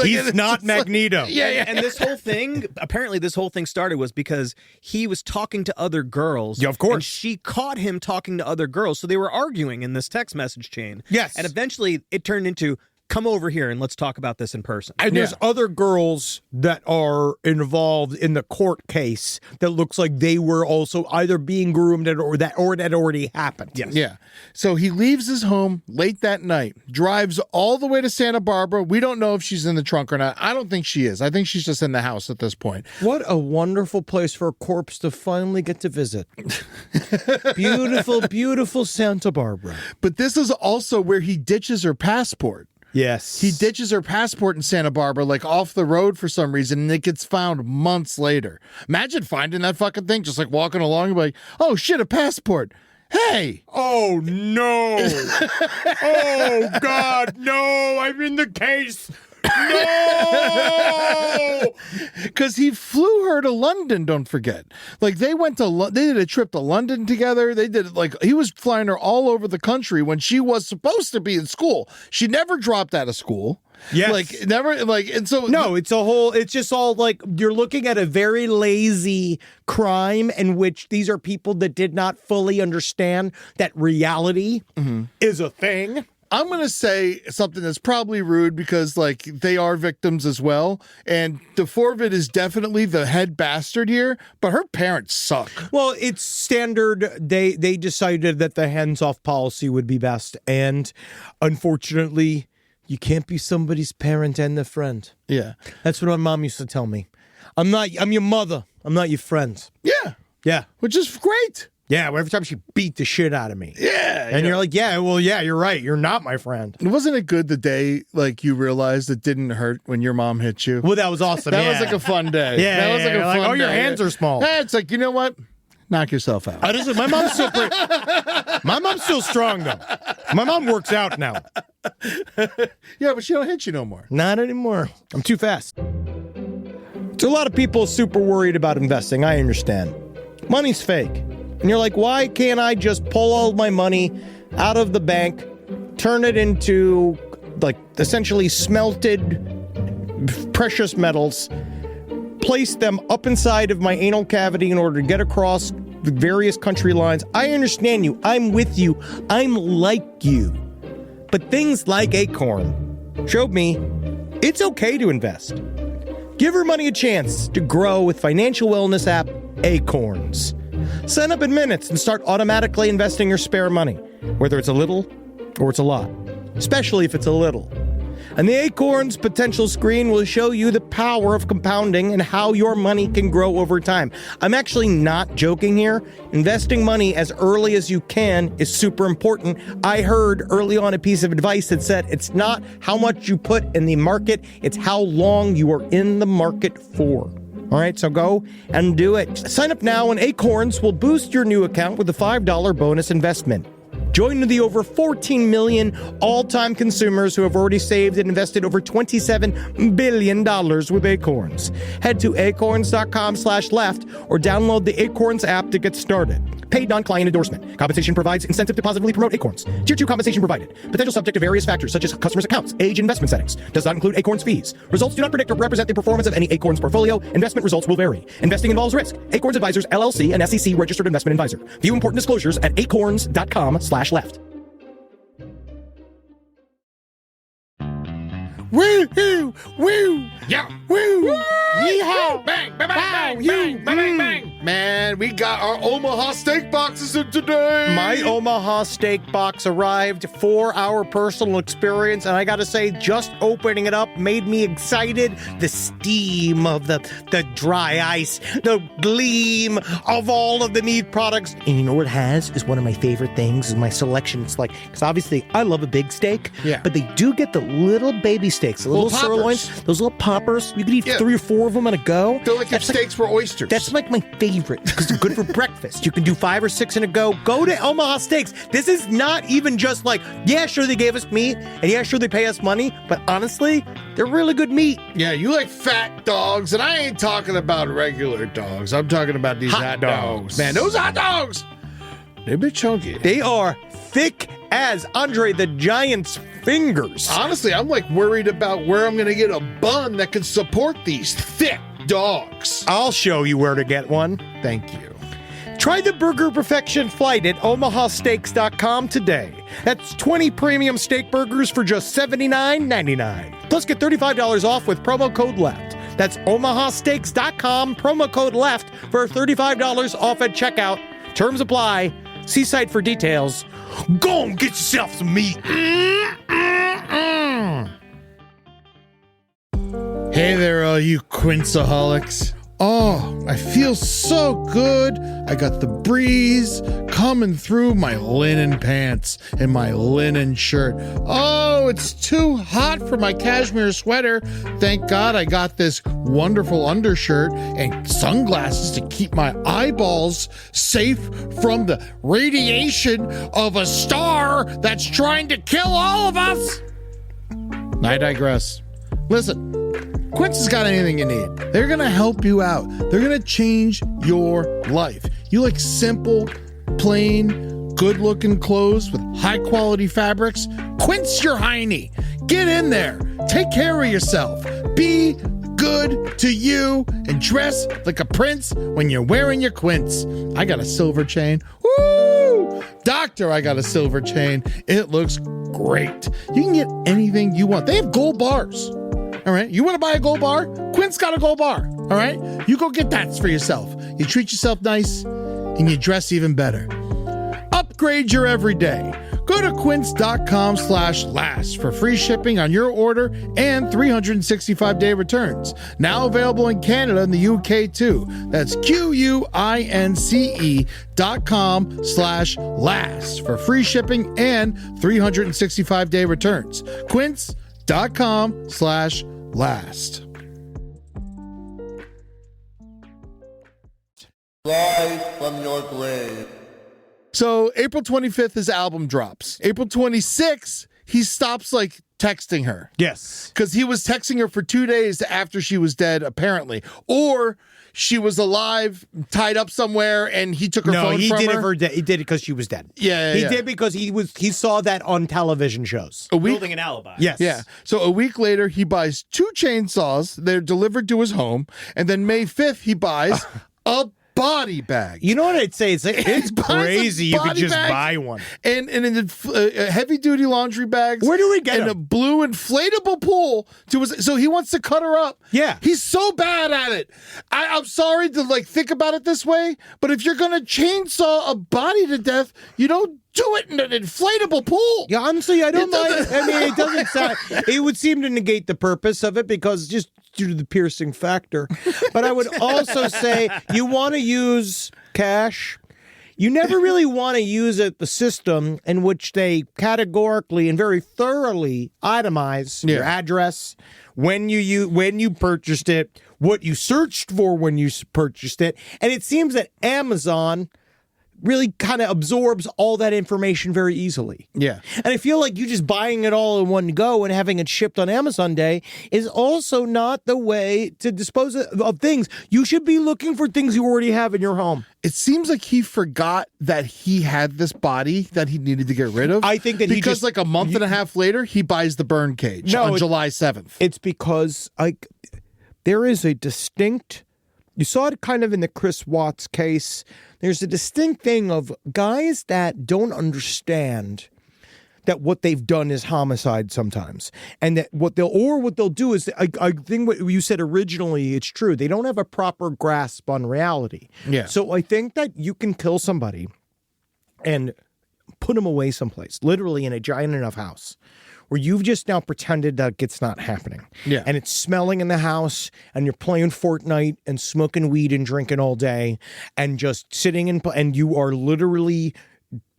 He's not Magneto. And this whole thing, apparently this whole thing started was because he was talking to other girls. Yeah, of course. And she caught him talking to other girls. So they were arguing in this text message chain. Yes. And eventually it turned into, come over here and let's talk about this in person. And there's other girls that are involved in the court case that looks like they were also either being groomed or that already happened. Yes. Yeah. So he leaves his home late that night, drives all the way to Santa Barbara. We don't know if she's in the trunk or not. I don't think she is. I think she's just in the house at this point. What a wonderful place for a corpse to finally get to visit. Beautiful, beautiful Santa Barbara. But this is also where he ditches her passport. Yes. He ditches her passport in Santa Barbara, like off the road for some reason, and it gets found months later. Imagine finding that fucking thing, just like walking along and be like, oh shit, a passport. Hey! Oh, no. Oh, God, no. I'm in the case. No! Because he flew her to London, don't forget. Like, they did a trip to London together. He was flying her all over the country when she was supposed to be in school. She never dropped out of school. Yes. And so. No, it's just all like you're looking at a very lazy crime in which these are people that did not fully understand that reality is a thing. I'm going to say something that's probably rude because, like, they are victims as well. And D4vd is definitely the head bastard here, but her parents suck. Well, it's standard. They decided that the hands-off policy would be best. And unfortunately, you can't be somebody's parent and their friend. Yeah. That's what my mom used to tell me. I'm your mother. I'm not your friend. Yeah. Yeah. Which is great. Yeah, every time she beat the shit out of me. Yeah. And you're like, yeah, you're right. You're not my friend. Wasn't it good the day, like, you realized it didn't hurt when your mom hit you? Well, that was awesome. That was like a fun day. Yeah, that was like a fun oh, day. your hands are small. Yeah, it's like, you know what? Knock yourself out. My mom's still my mom's still strong, though. My mom works out now. Yeah, but she don't hit you no more. Not anymore. I'm too fast. So a lot of people are super worried about investing. I understand. Money's fake. And you're like, why can't I just pull all my money out of the bank, turn it into, like, essentially smelted precious metals, place them up inside of my anal cavity in order to get across the various country lines? I understand you. I'm with you. I'm like you. But things like Acorn showed me it's okay to invest. Give your money a chance to grow with financial wellness app Acorns. Sign up in minutes and start automatically investing your spare money, whether it's a little or it's a lot, especially if it's a little. And the Acorns potential screen will show you the power of compounding and how your money can grow over time. I'm actually not joking here. Investing money as early as you can is super important. I heard early on a piece of advice that said it's not how much you put in the market, it's how long you are in the market for. All right, so go and do it. Sign up now and Acorns will boost your new account with a $5 bonus investment. Join the over 14 million all-time consumers who have already saved and invested over $27 billion with Acorns. Head to acorns.com/left or download the Acorns app to get started. Paid non-client endorsement. Compensation provides incentive to positively promote Acorns. Tier 2 compensation provided. Potential subject to various factors such as customers' accounts, age, and investment settings. Does not include Acorns fees. Results do not predict or represent the performance of any Acorns portfolio. Investment results will vary. Investing involves risk. Acorns Advisors, LLC, an SEC registered investment advisor. View important disclosures at acorns.com/left. Woo-hoo! Woo! Yeah. Woo! Yeehaw! Bang! Bang! Bang! Bang! Bang! Bang! Man, we got our Omaha steak boxes in today. My Omaha steak box arrived for our personal experience, and I gotta say, just opening it up made me excited. The steam of the dry ice, the gleam of all of the meat products. And you know what it has is one of my favorite things is my selection. It's like, because obviously I love a big steak, Yeah. but they do get the little baby steaks, the little Little poppers. sirloins, those little poppers. You could eat Yeah. 3 or 4 of them in a go. They're like if That's steaks were oysters. That's like my favorite because they're good for breakfast. You can do 5 or 6 in a go. Go to Omaha Steaks. This is not even just like, yeah, sure, they gave us meat, and yeah, sure, they pay us money, but honestly, they're really good meat. Yeah, you like fat dogs, and I ain't talking about regular dogs. I'm talking about these hot dogs. Man, those hot dogs, they're a bit chunky. They are thick as Andre the Giant's fingers. Honestly, I'm like worried about where I'm going to get a bun that can support these thick dogs. I'll show you where to get one. Thank you. Try the Burger Perfection flight at omahasteaks.com today. That's 20 premium steak burgers for just $79.99. Plus get $35 off with promo code LEFT. That's omahasteaks.com, promo code LEFT for $35 off at checkout. Terms apply. See site for details. Go and get yourself some meat. Hey there, all you Quinceaholics. Oh, I feel so good. I got the breeze coming through my linen pants and my linen shirt. Oh, it's too hot for my cashmere sweater. Thank God I got this wonderful undershirt and sunglasses to keep my eyeballs safe from the radiation of a star that's trying to kill all of us. I digress. Listen. Quince has got anything you need. They're going to help you out. They're going to change your life. You like simple, plain, good-looking clothes with high-quality fabrics? Quince your hiney. Get in there. Take care of yourself. Be good to you and dress like a prince when you're wearing your Quince. I got a silver chain. Woo! Doctor, I got a silver chain. It looks great. You can get anything you want. They have gold bars. All right, you want to buy a gold bar? Quince got a gold bar. All right, you go get that for yourself. You treat yourself nice and you dress even better. Upgrade your everyday. Go to quince.com/last for free shipping on your order and 365-day returns. Now available in Canada and the UK too. That's QUINCE.com/last for free shipping and 365-day returns. Quince.com/last. Rise from your grave. So April 25th, his album drops. April 26th, he stops like texting her. Yes. Because he was texting her for 2 days after she was dead, apparently. Or she was alive, tied up somewhere, and he took her phone from her. No, he did it because she was dead. Yeah. He did because he saw that on television shows. Building an alibi. Yes. Yeah. So a week later, he buys 2 chainsaws. They're delivered to his home. And then May 5th, he buys a body bag. You know what I'd say? It's crazy you could just buy one. And in heavy-duty laundry bags. Where do we get and them? a blue inflatable pool. So he wants to cut her up. Yeah. He's so bad at it. I'm sorry to think about it this way, but if you're going to chainsaw a body to death, you don't do it in an inflatable pool. Yeah, honestly, I don't mind. I mean, it doesn't sound. It would seem to negate the purpose of it because just due to the piercing factor. But I would also say you want to use cash. You never really want to use the system in which they categorically and very thoroughly itemize your address, when you purchased it, what you searched for when you purchased it. And it seems that Amazon really kind of absorbs all that information very easily. Yeah. And I feel like you just buying it all in one go and having it shipped on Amazon Day is also not the way to dispose of things. You should be looking for things you already have in your home. It seems like he forgot that he had this body that he needed to get rid of. I think that because a month and a half later, he buys the burn cage on July 7th. It's because there is a distinct, you saw it kind of in the Chris Watts case. There's a distinct thing of guys that don't understand that what they've done is homicide sometimes. And that what they'll do is, I think what you said originally, it's true. They don't have a proper grasp on reality. Yeah. So I think that you can kill somebody and put them away someplace, literally in a giant enough house, where you've just now pretended that it's not happening. Yeah. And it's smelling in the house, and you're playing Fortnite and smoking weed and drinking all day and just sitting and you are literally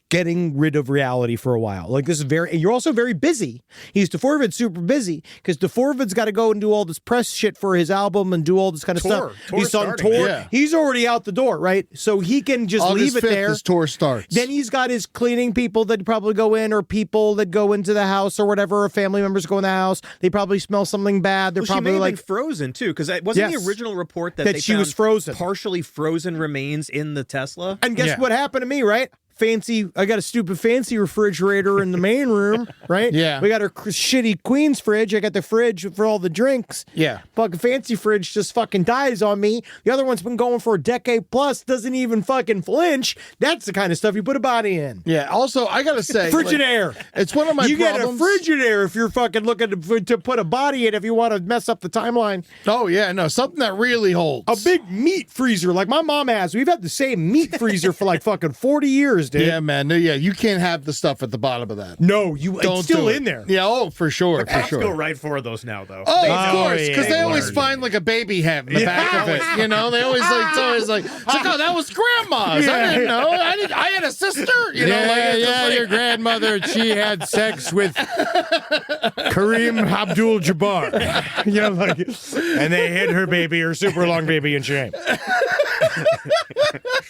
getting rid of reality for a while. Like, this is you're also very busy. D4vd's super busy because D4vd's got to go and do all this press shit for his album and do all this kind of stuff. He's on tour. Yeah. He's already out the door, right? So he can just August leave it 5th, there. His tour starts. Then he's got his cleaning people that probably go in, or people that go into the house or whatever, or family members go in the house. They probably smell something bad. They're probably she may have been frozen too, because wasn't the original report that they she found was frozen, partially frozen remains in the Tesla? And guess what happened to me, right? a stupid fancy refrigerator in the main room, right? Yeah. We got our shitty Queen's fridge. I got the fridge for all the drinks. Yeah. Fucking fancy fridge just fucking dies on me. The other one's been going for a decade plus, doesn't even fucking flinch. That's the kind of stuff you put a body in. Yeah. Also, I gotta say, Frigidaire. It's one of my you problems. get a Frigidaire if you're fucking looking to put a body in if you want to mess up the timeline. Oh yeah, no, something that really holds. A big meat freezer like my mom has. We've had the same meat freezer for like fucking 40 years, dude. Yeah, man. No, yeah, you can't have the stuff at the bottom of that. No, it's still do it. in there. Yeah, oh, for sure, for Cops sure. go right for those now, though. Oh, of course, because yeah, they always learned. find like a baby hem in the back of it. You know, they always like, it's always like, oh, that was grandma's. I didn't know. I had a sister. You know, your grandmother, she had sex with Kareem Abdul-Jabbar. You know, like, and they hid her baby, her super long baby, in shame.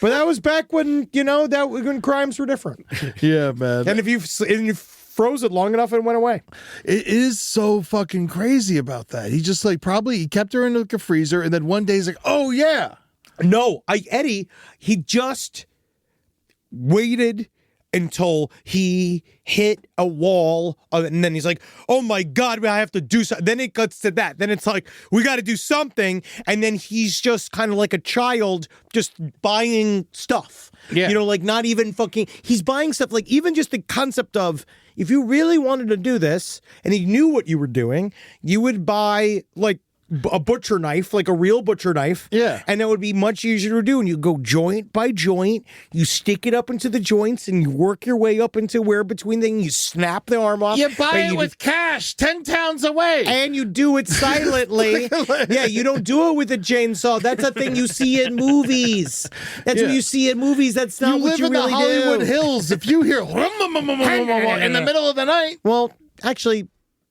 But that was back when, when crimes were different. Yeah, man. And if you froze it long enough, it went away. It is so fucking crazy about that. He just like he kept her in like a freezer, and then one day he's like, oh yeah. No, Eddie, he just waited until he hit a wall, and then he's like, oh my God, I have to do something. Then it gets to that. Then it's like, we got to do something. And then he's just kind of like a child just buying stuff. Yeah. Like not even he's buying stuff. Like even just the concept of, if you really wanted to do this and he knew what you were doing, you would buy like a butcher knife, like a real butcher knife. Yeah. And that would be much easier to do. And you go joint by joint, you stick it up into the joints and you work your way up into where between them, you snap the arm off. You buy it with cash 10 towns away. And you do it silently. Yeah, you don't do it with a chainsaw. That's a thing you see in movies. That's what you see in movies. That's not what you really do. You live in the Hollywood Hills. If you hear in the middle of the night. Well, actually,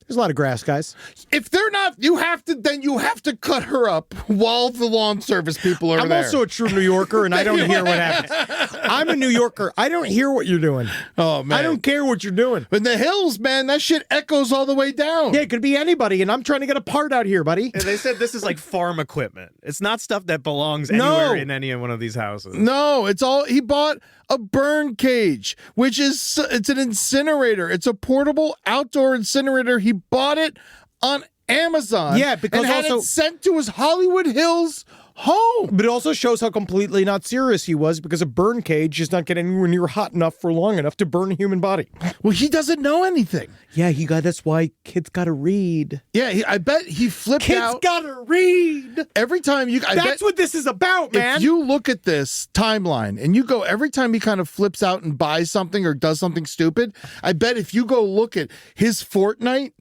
there's a lot of grass, guys. If they're not, you have to cut her up while the lawn service people are there. I'm also a true New Yorker, and I don't hear what happens. I'm a New Yorker. I don't hear what you're doing. Oh, man. I don't care what you're doing. In the hills, man, that shit echoes all the way down. Yeah, it could be anybody, and I'm trying to get a part out here, buddy. And they said this is like farm equipment. It's not stuff that belongs anywhere in any one of these houses. No, it's all, he bought a burn cage, which is, it's an incinerator. It's a portable outdoor incinerator. He bought it on Amazon. Yeah, because and had also it sent to his Hollywood Hills home. But it also shows how completely not serious he was, because a burn cage is not getting anywhere near hot enough for long enough to burn a human body. Well, he doesn't know anything. Yeah, that's why kids gotta read. Yeah, I bet he flipped out. Kids gotta read. Every time That's what this is about, man. If you look at this timeline and you go, every time he kind of flips out and buys something or does something stupid, I bet if you go look at his Fortnite,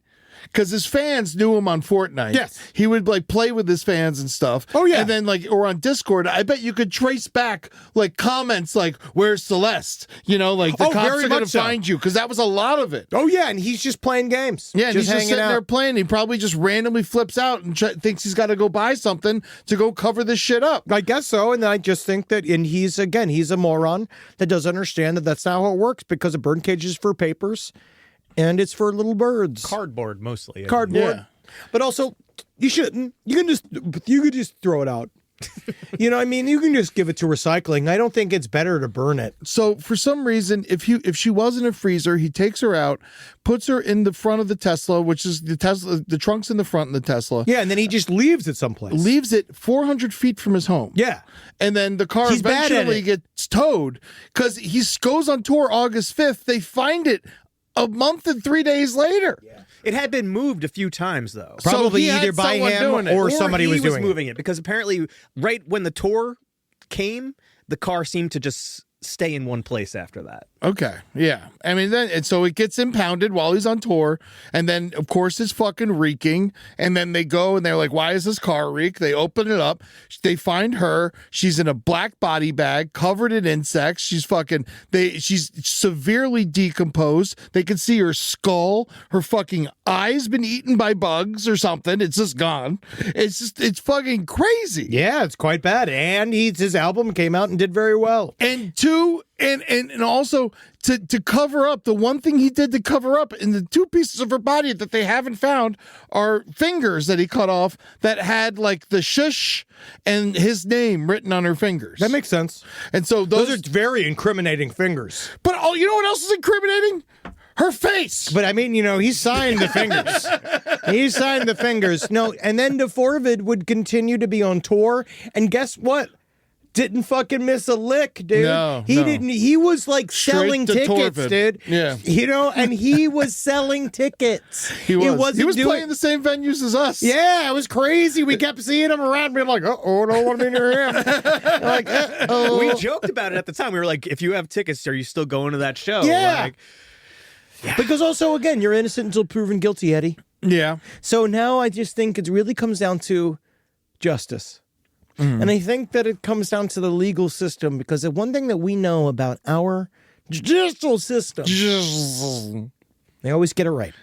because his fans knew him on Fortnite. Yes. He would like play with his fans and stuff. Oh, yeah. And then or on Discord, I bet you could trace back like comments like, where's Celeste? The cops very are going to much so. find you, because that was a lot of it. Oh, yeah, and he's just playing games. Yeah, and he's just hanging sitting out there playing. He probably just randomly flips out and thinks he's got to go buy something to go cover this shit up. I guess so, and I just think that, and he's a moron that doesn't understand that that's not how it works, because a burn cage is for papers, and it's for little birds. Cardboard, mostly. Cardboard. Yeah. But also, you shouldn't. You could just throw it out. You know what I mean? You can just give it to recycling. I don't think it's better to burn it. So for some reason, if she was in a freezer, he takes her out, puts her in the front of the Tesla, which is the trunk's in the front of the Tesla. Yeah, and then he just leaves it someplace. Leaves it 400 feet from his home. Yeah. And then the car He's bad at eventually it. gets towed because he goes on tour August 5th. They find it a month and 3 days later. Yeah. It had been moved a few times, though. Probably he had either by someone him doing it. or somebody he was doing moving it, because apparently right when the tour came, the car seemed to just stay in one place after that. Okay, yeah. I mean, so it gets impounded while he's on tour, and then, of course, it's fucking reeking, and then they go, and they're like, why is this car reek? They open it up. They find her. She's in a black body bag, covered in insects. She's severely decomposed. They can see her skull. Her fucking eye's been eaten by bugs or something. It's just gone. It's fucking crazy. Yeah, it's quite bad. And his album came out and did very well. And two And also to cover up, the one thing he did to cover up in the 2 pieces of her body that they haven't found are fingers that he cut off that had like the shush and his name written on her fingers. That makes sense. And so Those are very incriminating fingers. But you know what else is incriminating? Her face. But I mean, he signed the fingers. He signed the fingers. No, and then D4vd would continue to be on tour. And guess what? Didn't fucking miss a lick, dude. No, he didn't. He was like selling tickets, Torvid. dude. Yeah. And he was selling tickits. He was Wasn't playing the same venues as us. Yeah, it was crazy. We kept seeing him around, being like, "Uh-oh, I don't want to be near him." Like, uh-oh. We joked about it at the time. We were like, if you have tickets, are you still going to that show? Yeah. Because also, again, you're innocent until proven guilty, Eddie. Yeah. So now I just think it really comes down to justice. And I think that it comes down to the legal system, because the one thing that we know about our judicial system, they always get it right.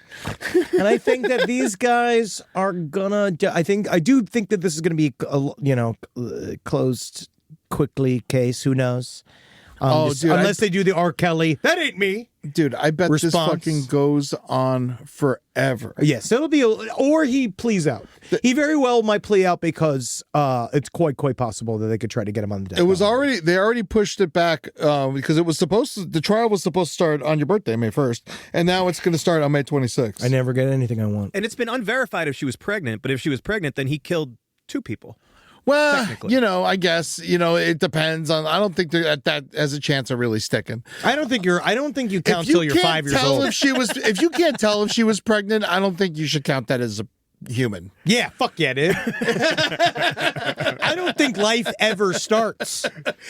And I think that these guys are gonna, I do think that this is gonna be a closed quickly case. Who knows? Dude, unless they do the R. Kelly. That ain't me. Dude, I bet this fucking goes on forever. Yes, it'll be, or he pleads out. He very well might plea out, because it's quite possible that they could try to get him on the death. They already pushed it back because the trial was supposed to start on your birthday, May 1st, and now it's going to start on May 26th. I never get anything I want. And it's been unverified if she was pregnant, but if she was pregnant, then he killed 2 people. Well, I guess, it depends on. I don't think that has a chance of really sticking. I don't think you count till you're 5 years old. If you can't tell if she was pregnant, I don't think you should count that as a human. Yeah, fuck yeah, dude. I don't think life ever starts.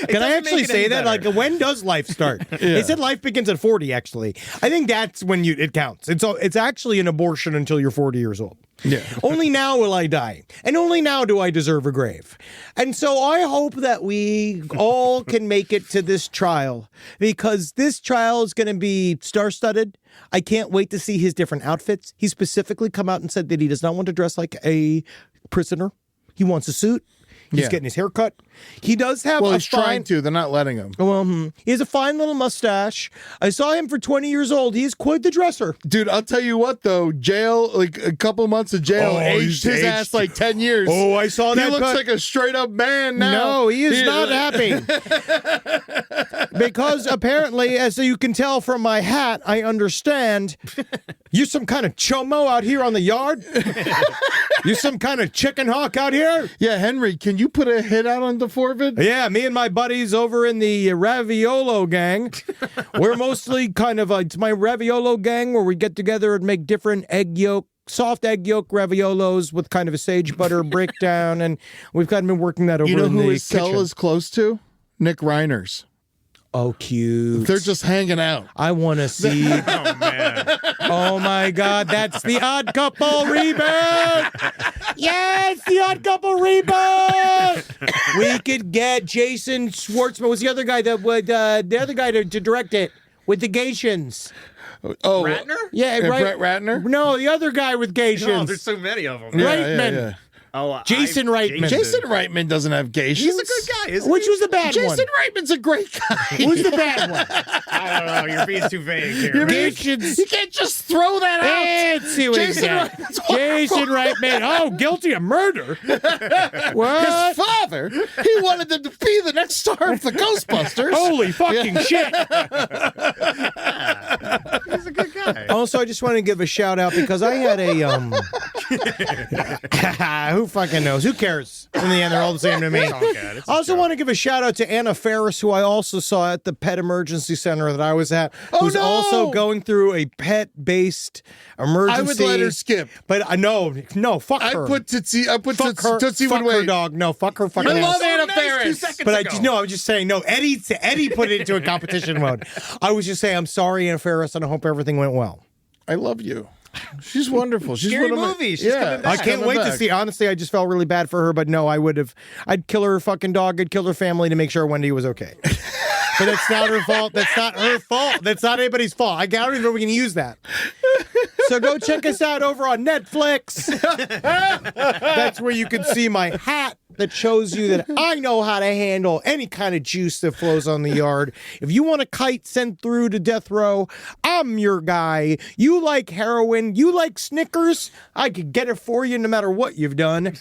Can I actually say that? Like, when does life start? They said life begins at 40, actually. I think that's when it counts. It's actually an abortion until you're 40 years old. Yeah. Only now will I die, and only now do I deserve a grave. And so I hope that we all can make it to this trial, because this trial is going to be star-studded. I can't wait to see his different outfits. He specifically come out and said that he does not want to dress like a prisoner. He wants a suit. He's getting his hair cut. He does have he's trying to. They're not letting him. Well, he has a fine little mustache. I saw him for 20 years old. He's quite the dresser. Dude, I'll tell you what, though. Jail, like a couple months of jail, aged his ass like 10 years. Oh, I saw that. He looks like a straight-up man now. No, he is not happy. Because apparently, as you can tell from my hat, I understand, you some kind of chomo out here on the yard? You some kind of chicken hawk out here? Yeah, Henry, can you put a hit out on D4vd? Yeah, me and my buddies over in the Raviolo gang. We're mostly kind of it's my Raviolo gang, where we get together and make different soft egg yolk raviolos with kind of a sage butter breakdown, and we've kind of been working that over in the kitchen. You know who his cell is close to? Nick Reiner's. Oh, cute. They're just hanging out. I want to see. Oh, man. Oh, my God. That's the Odd Couple reboot. Yes, the Odd Couple reboot. We could get Jason Schwartzman. Was the other guy that would, the other guy to direct it with the Gatians? Oh, Ratner? Yeah, right. Brett Ratner? No, the other guy with Gatians. Oh, there's so many of them. Reitman. Yeah. Oh, Jason Reitman. Jason Reitman doesn't have Gatians. He's a good guy, isn't Which he? was the bad one? Jason Reitman's a great guy. Who's the bad one? I don't know. You're being too vague here. Gatians. You can't just throw that out. Let's see what Jason he's got. Reitman's Jason Reitman. Oh, guilty of murder. What? His father, he wanted them to be the next star of the Ghostbusters. Holy fucking shit. He's a good guy. Also, I just want to give a shout out, because I had a who fucking knows? Who cares? In the end, they're all the same to me. I also want to give a shout out to Anna Ferris, who I also saw at the pet emergency center that I was at, who's also going through a pet-based emergency. I would let her skip. But no, fuck her. I put Tootsie fuck her, Tootsie fuck would her wait. dog. No, fuck her fucking I ass. love Anna Ferris. But I was just saying, no, Eddie put it into a competition mode. I was just saying, I'm sorry, Anna Ferris, and I hope everything went well. I love you. She's wonderful. She's Scary one of my, movie. She's coming back. I can't wait to see. Honestly, I just felt really bad for her, but no, I'd kill her fucking dog. I'd kill her family to make sure Wendy was okay. But that's not her fault. That's not her fault. That's not anybody's fault. I don't even know if we can use that. So go check us out over on Netflix. That's where you can see my hat. that shows you that I know how to handle any kind of juice that flows on the yard. If you want a kite sent through to death row, I'm your guy. You like heroin, you like Snickers, I could get it for you no matter what you've done.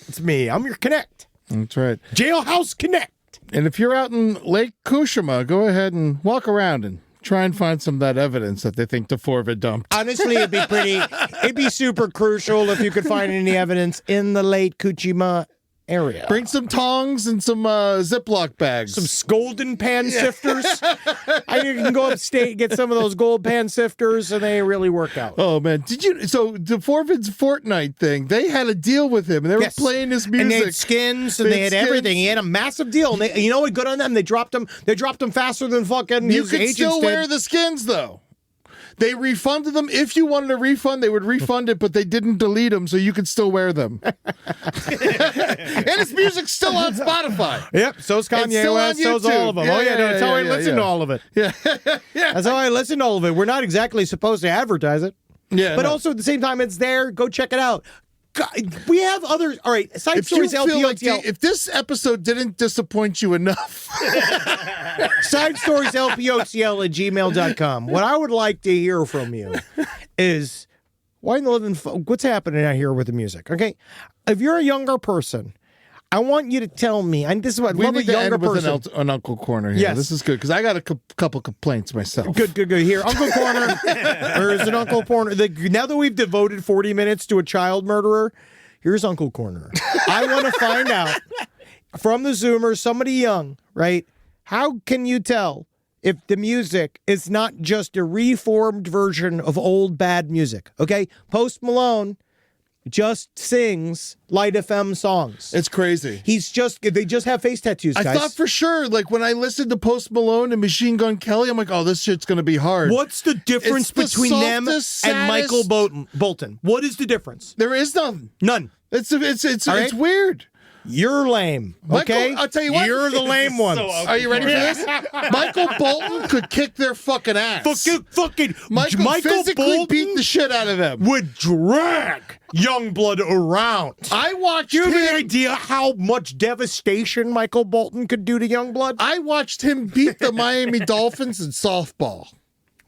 It's me. I'm your Connect. That's right. Jailhouse Connect. And if you're out in Lake Kushima, go ahead and walk around and try and find some of that evidence that they think D4vd dumped. Honestly, it'd be super crucial if you could find any evidence in the Lake Kushima area. Bring some tongs and some Ziploc bags. Some golden pan sifters. I think you can go upstate and get some of those gold pan sifters, and they really work out. Oh, man. So D4vd's Fortnite thing, they had a deal with him, and they were playing his music. And they had skins, and they had everything. He had a massive deal. And you know what? Good on them. They dropped them faster than fucking you his could agents still did. wear the skins, though. They refunded them. If you wanted a refund, they would refund it, but they didn't delete them, so you could still wear them. And his music's still on Spotify. Yep, so's Kanye West, so's all of them. That's how I listen to all of it. Yeah. That's how I listen to all of it. We're not exactly supposed to advertise it. Yeah, but also at the same time, it's there. Go check it out. God, we have other. All right, Side Stories LPOTL. If this episode didn't disappoint you enough, Side Stories LPOTL at gmail.com. What I would like to hear from you is why in the living what's happening out here with the music? Okay, if you're a younger person, I want you to tell me. And this is what I love a younger person. With an Uncle Corner here. Yes, this is good because I got a couple complaints myself. Good. Here, Uncle Corner. There's an Uncle Corner. Now that we've devoted 40 minutes to a child murderer, here's Uncle Corner. I want to find out from the Zoomers, somebody young, right? How can you tell if the music is not just a reformed version of old bad music? Okay, Post Malone just sings Light FM songs. It's crazy. They just have face tattoos, guys. I thought for sure, like when I listened to Post Malone and Machine Gun Kelly, I'm like, oh, this shit's gonna be hard. What's the difference between them and Michael Bolton? What is the difference? There is none. None. It's weird. You're lame. Okay, I'll tell you what. You're the lame one. Are you ready for this? Michael Bolton could kick their fucking ass. Michael physically Bolton beat the shit out of them. Would drag Youngblood around. I watched him. Do you have any idea how much devastation Michael Bolton could do to Youngblood? I watched him beat the Miami Dolphins in softball.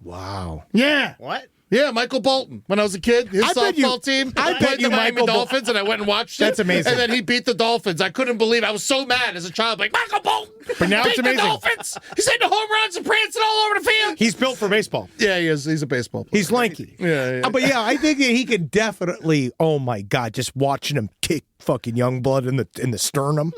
Wow. Yeah. What? Yeah, Michael Bolton. When I was a kid, his softball team played the Miami Dolphins, and I went and watched it. That's amazing. And then he beat the Dolphins. I couldn't believe. I was so mad as a child. Like, Michael Bolton but now beat it's amazing. The Dolphins. He's hitting home runs and prancing all over the field. He's built for baseball. Yeah, he is. He's a baseball player. He's lanky. Yeah. But yeah, I think that he could definitely. Oh my God, just watching him kick fucking Youngblood in the sternum.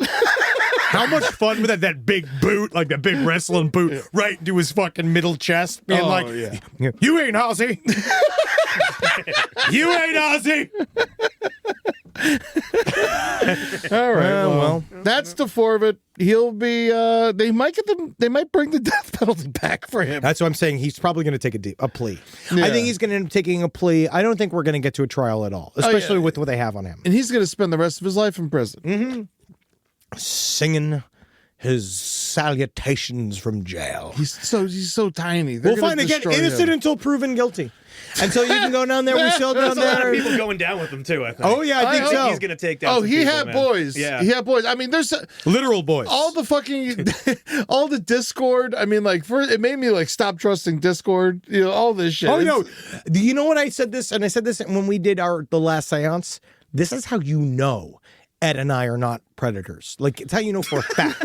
How much fun with that big boot, like the big wrestling boot, right into his fucking middle chest, being you ain't Ozzy. You ain't Ozzy. All right. Well, that's D4vd. He'll be. They might bring the death penalty back for him. That's what I'm saying. He's probably going to take a plea. Yeah. I think he's going to end up taking a plea. I don't think we're going to get to a trial at all, especially with what they have on him. And he's going to spend the rest of his life in prison. Mm-hmm. Singing his salutations from jail. He's so tiny. We'll find again innocent until proven guilty. And so you can go down there. We're still down there. There's a lot of people going down with him too. I think. Oh yeah, I think so. He's going to take down. Oh, some he people, had man. boys. Yeah, he had boys. I mean, there's literal boys. All the fucking, all the Discord. I mean, like, it made me like stop trusting Discord. You know, all this shit. Oh no, do you know what I said this? And I said this when we did the last seance. This is how you know Ed and I are not predators. Like, it's how you know for a fact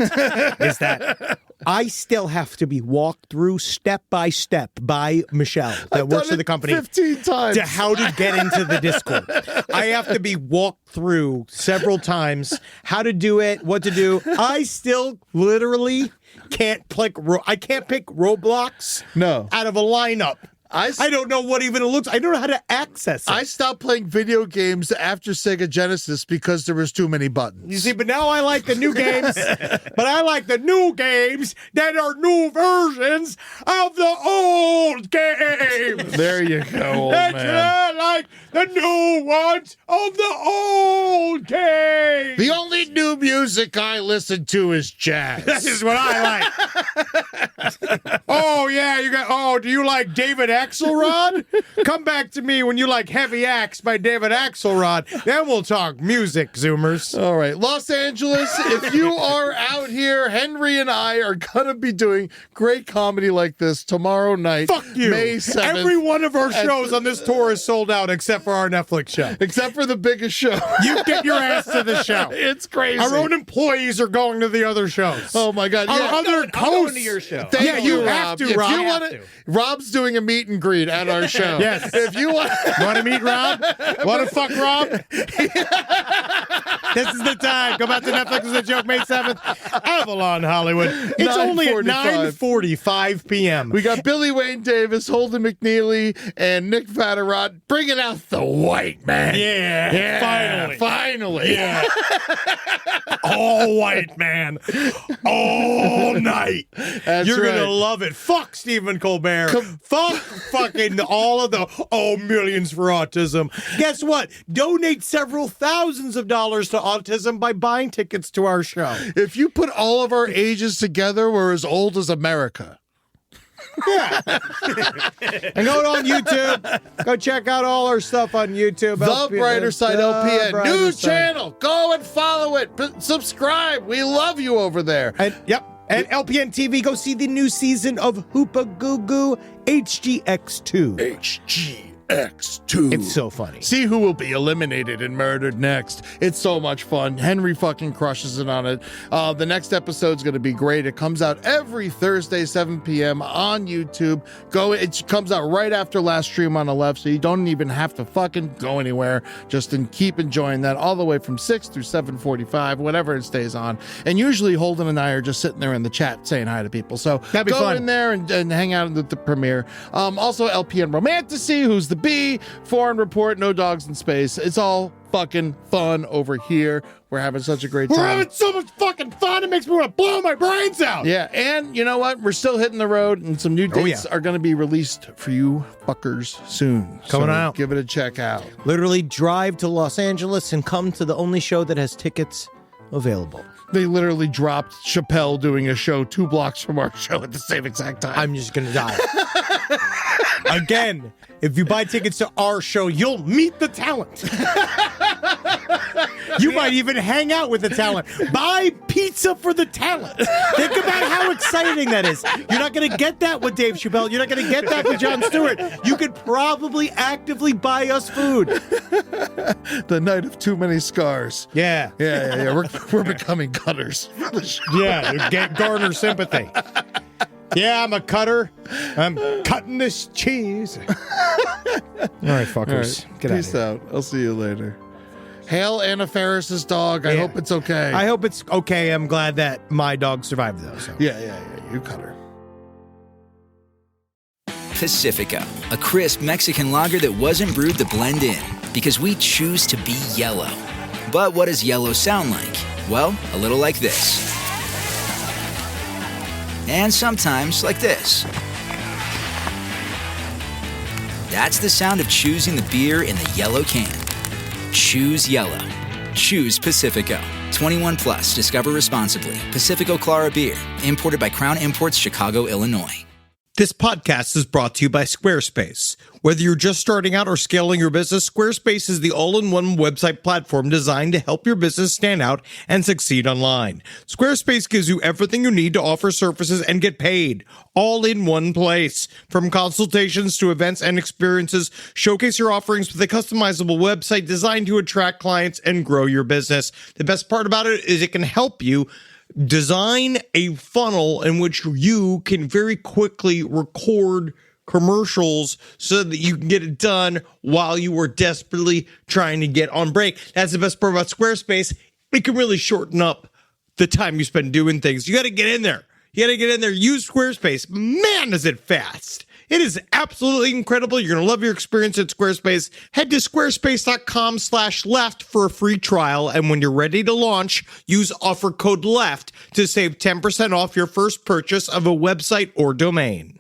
is that I still have to be walked through step by step by Michelle that works for the company 15 times to how to get into the Discord. I have to be walked through several times how to do it, what to do. I still literally can't pick Roblox out of a lineup. I don't know what even it looks. I don't know how to access it. I stopped playing video games after Sega Genesis because there was too many buttons. You see, but now I like the new games. But I like the new games that are new versions of the old games. There you go, old man. I like the new ones. of the old days. The only new music I listen to is jazz. This is what I like. Oh, yeah, do you like David Axelrod? Come back to me when you like Heavy Axe by David Axelrod. Then we'll talk music, Zoomers. All right, Los Angeles, if you are out here, Henry and I are going to be doing great comedy like this tomorrow night. Fuck you. May 7th. Every one of our shows on this tour is sold out except for our Netflix show. Except for the biggest show. You get your ass to the show. It's crazy. Our own employees are going to the other shows. Oh, my God. Our other I'm going hosts. to your show. Thank you Rob. have to, If Rob. you wanna, Rob's doing a meet and greet at our show. Yes. If you want to meet Rob? Want to fuck Rob? This is the time. Go back to Netflix as a joke, May 7th. Avalon, Hollywood. It's only at 9:45 p.m. We got Billy Wayne Davis, Holden McNeely, and Nick Vatterott bringing out the white man. Yeah. Finally. Yeah. All white man. All night. That's You're right. going to love it. Fuck Stephen Colbert. Fuck fucking all of the millions for autism. Guess what? Donate several thousands of dollars to autism by buying tickets to our show. If you put all of our ages together, we're as old as America. Yeah. And go on YouTube. Go check out all our stuff on YouTube. The Brighter Side LPN. Brighter New Side. channel. Go and follow it. Subscribe. We love you over there. And And LPN TV, go see the new season of Hoopa Goo Goo HGX2. HGX2. It's so funny. See who will be eliminated and murdered next. It's so much fun. Henry fucking crushes it on it. The next episode's going to be great. It comes out every Thursday, 7 p.m. on YouTube. It comes out right after last stream on the left, so you don't even have to fucking go anywhere. Just keep enjoying that all the way from 6 through 7:45, whatever it stays on. And usually Holden and I are just sitting there in the chat saying hi to people. So That'd be go fun. in there and hang out at the premiere. Also, LPN Romantasy, who's the B, Foreign Report, No Dogs in Space. It's all fucking fun over here. We're having such a great time. We're having so much fucking fun. It makes me want to blow my brains out. Yeah, and you know what? We're still hitting the road, and some new dates are going to be released for you fuckers soon. Coming out. Give it a check out. Literally drive to Los Angeles and come to the only show that has tickets available. They literally dropped Chappelle doing a show 2 blocks from our show at the same exact time. I'm just going to die. Again, if you buy tickets to our show, you'll meet the talent. You might even hang out with the talent. Buy pizza for the talent. Think about how exciting that is. You're not going to get that with Dave Chappelle. You're not going to get that with Jon Stewart. You could probably actively buy us food. The night of too many scars. Yeah. Yeah. We're becoming cutters. Yeah, you get garner sympathy. Yeah, I'm a cutter. I'm cutting this cheese. All right, fuckers. All right, Get out of peace here. out. I'll see you later. Hail Anna Faris's dog. I hope it's okay. I hope it's okay. I'm glad that my dog survived, though. So. Yeah. You cut her. Pacifica, a crisp Mexican lager that wasn't brewed to blend in, because we choose to be yellow. But what does yellow sound like? Well, a little like this. And sometimes like this. That's the sound of choosing the beer in the yellow can. Choose yellow. Choose Pacifico. 21 plus. Discover responsibly. Pacifico Clara Beer. Imported by Crown Imports, Chicago, Illinois. This podcast is brought to you by Squarespace. Whether you're just starting out or scaling your business, Squarespace is the all-in-one website platform designed to help your business stand out and succeed online. Squarespace gives you everything you need to offer services and get paid, all in one place. From consultations to events and experiences, showcase your offerings with a customizable website designed to attract clients and grow your business. The best part about it is it can help you design a funnel in which you can very quickly record commercials so that you can get it done while you were desperately trying to get on break. That's the best part about Squarespace. It can really shorten up the time you spend doing things. You got to get in there. Use Squarespace. Man, is it fast. It is absolutely incredible. You're going to love your experience at Squarespace. Head to squarespace.com/left for a free trial. And when you're ready to launch, use offer code LEFT to save 10% off your first purchase of a website or domain.